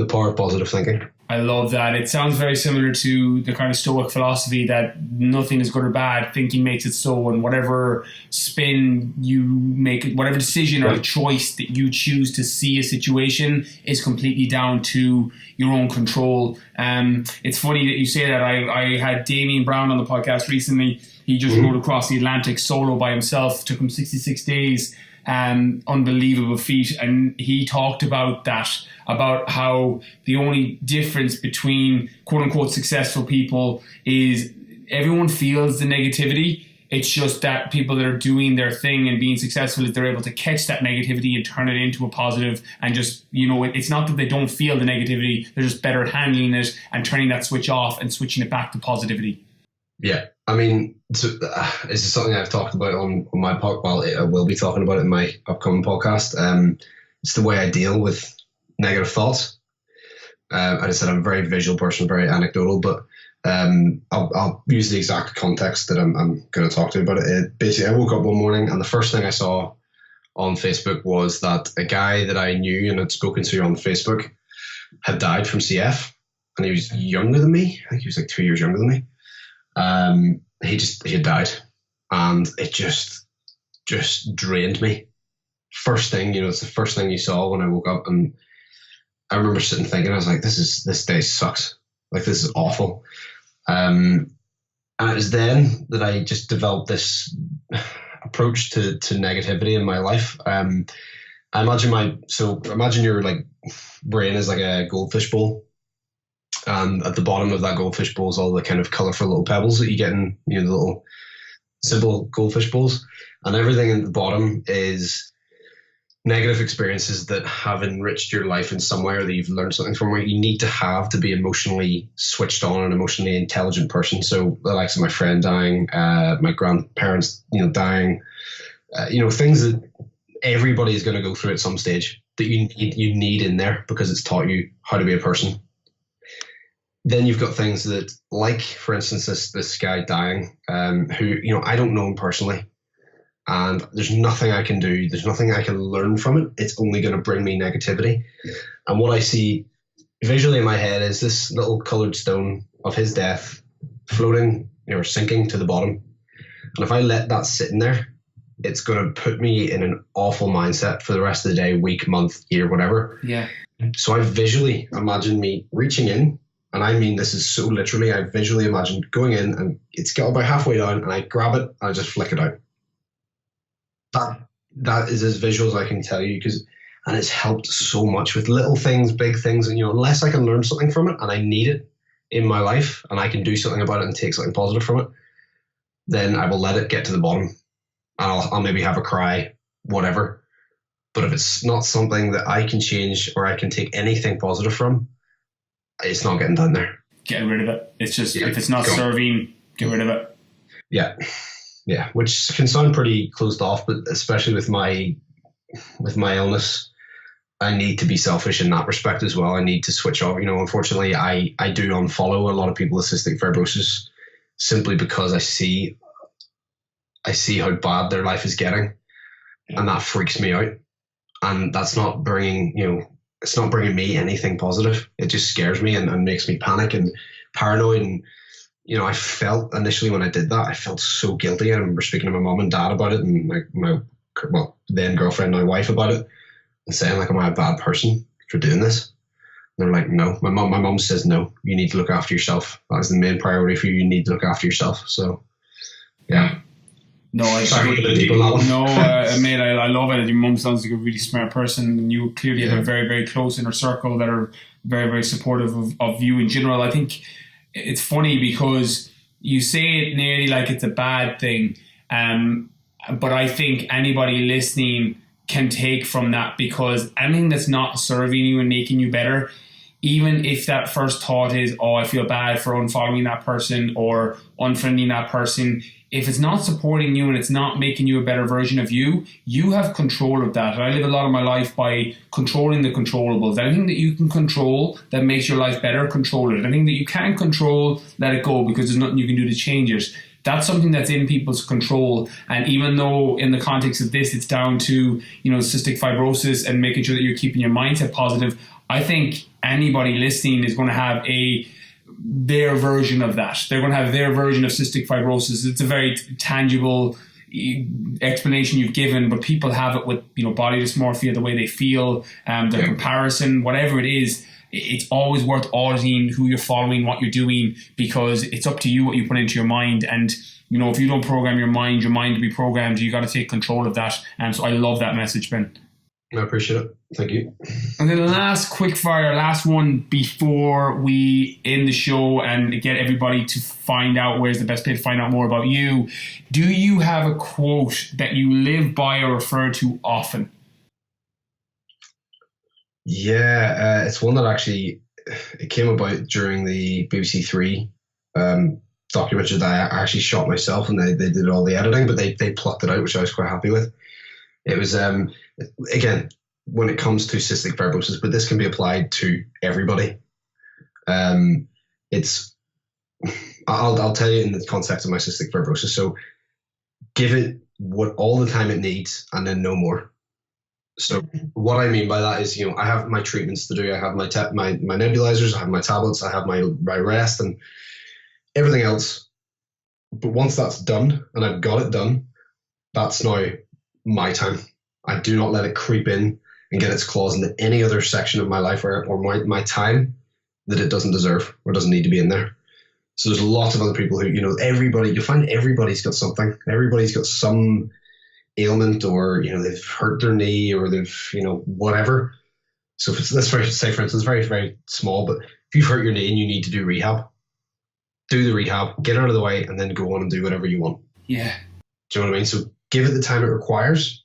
power of positive thinking. I love that. It sounds very similar to the kind of Stoic philosophy that nothing is good or bad. Thinking makes it so, and whatever spin you make, whatever decision or choice that you choose to see a situation is completely down to your own control. It's funny that you say that. I had Damien Brown on the podcast recently. He just rode across the Atlantic solo by himself. Took him 66 days. Unbelievable feat. And he talked about that, about how the only difference between quote unquote successful people is everyone feels the negativity. It's just that people that are doing their thing and being successful, is they're able to catch that negativity and turn it into a positive. And just, it's not that they don't feel the negativity, they're just better at handling it and turning that switch off and switching it back to positivity. Yeah. I mean, this is something I've talked about on my podcast. Well, I will be talking about it in my upcoming podcast. It's the way I deal with negative thoughts. As I said, I'm a very visual person, very anecdotal, but I'll use the exact context that I'm going to talk to you about it. Basically, I woke up one morning and the first thing I saw on Facebook was that a guy that I knew and had spoken to on Facebook had died from CF, and he was younger than me. I think he was like 2 years younger than me. He had died, and it just drained me. First thing, it's the first thing you saw when I woke up, and I remember sitting thinking, I was like, this day sucks. Like, this is awful. And it was then that I just developed this approach to negativity in my life. Imagine your like brain is like a goldfish bowl. And at the bottom of that goldfish bowl is all the kind of colorful little pebbles that you get in, the little simple goldfish bowls. And everything at the bottom is negative experiences that have enriched your life in some way, or that you've learned something from, where you need to have to be emotionally switched on and emotionally intelligent person. So the likes of my friend dying, my grandparents, dying, things that everybody is going to go through at some stage, that you need in there because it's taught you how to be a person. Then you've got things that, like, for instance, this guy dying, who, I don't know him personally. And there's nothing I can do. There's nothing I can learn from it. It's only going to bring me negativity. And what I see visually in my head is this little colored stone of his death floating, or sinking to the bottom. And if I let that sit in there, it's going to put me in an awful mindset for the rest of the day, week, month, year, whatever. Yeah. So I visually imagine me reaching in, and I mean this is so literally, I visually imagine going in, and it's got about halfway down, and I grab it and I just flick it out. That is as visual as I can tell you, and it's helped so much with little things, big things, and unless I can learn something from it and I need it in my life and I can do something about it and take something positive from it, then I will let it get to the bottom, and I'll maybe have a cry, whatever. But if it's not something that I can change or I can take anything positive from, it's not getting down there. Get rid of it. It's just, if it's not serving, get rid of it. Yeah, which can sound pretty closed off, but especially with my illness, I need to be selfish in that respect as well. I need to switch off. Unfortunately, I do unfollow a lot of people with cystic fibrosis simply because I see how bad their life is getting, and that freaks me out. And that's not bringing, it's not bringing me anything positive. It just scares me and makes me panic and paranoid. And I felt initially when I did that, I felt so guilty. I remember speaking to my mom and dad about it, and my then girlfriend, now wife, about it, and saying, am I a bad person for doing this? And they're like, no. My mom says, no, you need to look after yourself. That is the main priority for you. You need to look after yourself. So, yeah. No, I mate, I love it. Your mum sounds like a really smart person, and you clearly have a very, very close inner circle that are very, very supportive of you in general. I think it's funny because you say it nearly like it's a bad thing, but I think anybody listening can take from that, because anything that's not serving you and making you better, even if that first thought is, I feel bad for unfollowing that person or unfriending that person, if it's not supporting you and it's not making you a better version of you, you have control of that. And I live a lot of my life by controlling the controllables. Anything that you can control that makes your life better, control it. Anything that you can't control, let it go, because there's nothing you can do to change it. That's something that's in people's control. And even though in the context of this, it's down to, cystic fibrosis and making sure that you're keeping your mindset positive, I think anybody listening is going to have their version of that. They're going to have their version of cystic fibrosis. It's a very tangible explanation you've given, but people have it with, body dysmorphia, the way they feel, their comparison, whatever it is. It's always worth auditing who you're following, what you're doing, because it's up to you what you put into your mind. And, if you don't program your mind to be programmed, you got to take control of that. And so I love that message, Ben. I appreciate it. Thank you. And then the last one before we end the show and get everybody to find out where's the best place to find out more about you. Do you have a quote that you live by or refer to often? Yeah, it's one that actually it came about during the BBC Three documentary that I actually shot myself, and they did all the editing, but they plucked it out, which I was quite happy with. It was again, when it comes to cystic fibrosis, but this can be applied to everybody. I'll tell you in the context of my cystic fibrosis. So give it all the time it needs, and then no more. So what I mean by that is, I have my treatments to do. I have my nebulizers, I have my tablets, I have my rest and everything else. But once that's done and I've got it done, that's now my time. I do not let it creep in and get its claws into any other section of my life or my time that it doesn't deserve or doesn't need to be in there. So there's lots of other people who, you'll find everybody's got something. Everybody's got some ailment, or they've hurt their knee, or they've whatever. So if it's, let's say for instance, very, very small, but if you've hurt your knee and you need to do rehab, do the rehab, get out of the way, and then go on and do whatever you want. Yeah. Do you know what I mean? So give it the time it requires,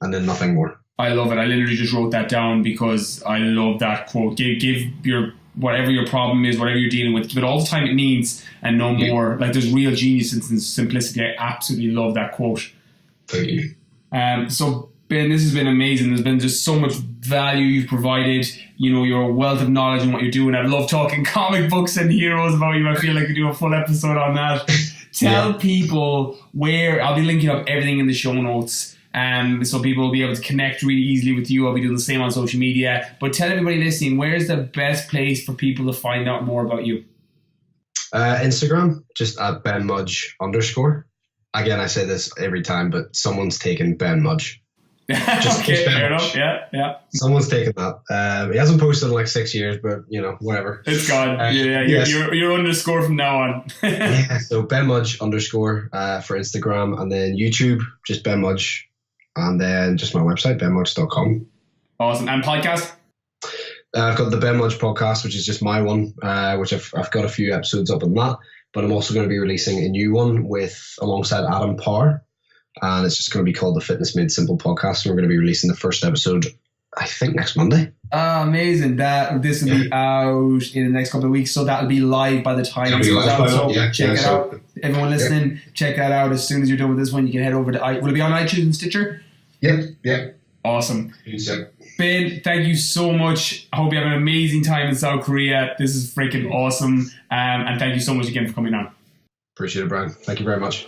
and then nothing more. I love it. I literally just wrote that down because I love that quote. Give your whatever your problem is, whatever you're dealing with, give it all the time it needs and no more. Like, there's real genius in simplicity. I absolutely love that quote. Thank you. So Ben, this has been amazing. There's been just so much value you've provided. You know, you're a wealth of knowledge in what you're doing. I love talking comic books and heroes about you. I feel like we do a full episode on that. Tell people where, I'll be linking up everything in the show notes. So people will be able to connect really easily with you. I'll be doing the same on social media. But tell everybody listening, where's the best place for people to find out more about you? Instagram, just at Ben Mudge _. Again, I say this every time, but someone's taken Ben Mudge. Okay, fair enough. Yeah. Someone's taken that. He hasn't posted in like 6 years, but you know, whatever. It's gone. You're underscore from now on. Yeah, so Ben Mudge _ for Instagram, and then YouTube, just Ben Mudge, and then just my website, benmudge.com. Awesome. And podcast? I've got the Ben Mudge podcast, which is just my one, which I've got a few episodes up on that, but I'm also going to be releasing a new one alongside Adam Parr, and it's just going to be called the Fitness Made Simple podcast, and we're going to be releasing the first episode, I think, next Monday. Amazing. This will be out in the next couple of weeks, so that'll be live by the time it comes out. So check it out. Everyone listening, check that out. As soon as you're done with this one, you can head over to will it be on iTunes and Stitcher? Yeah. Awesome. Yeah. Ben, thank you so much. I hope you have an amazing time in South Korea. This is freaking awesome. And thank you so much again for coming on. Appreciate it, Brian. Thank you very much.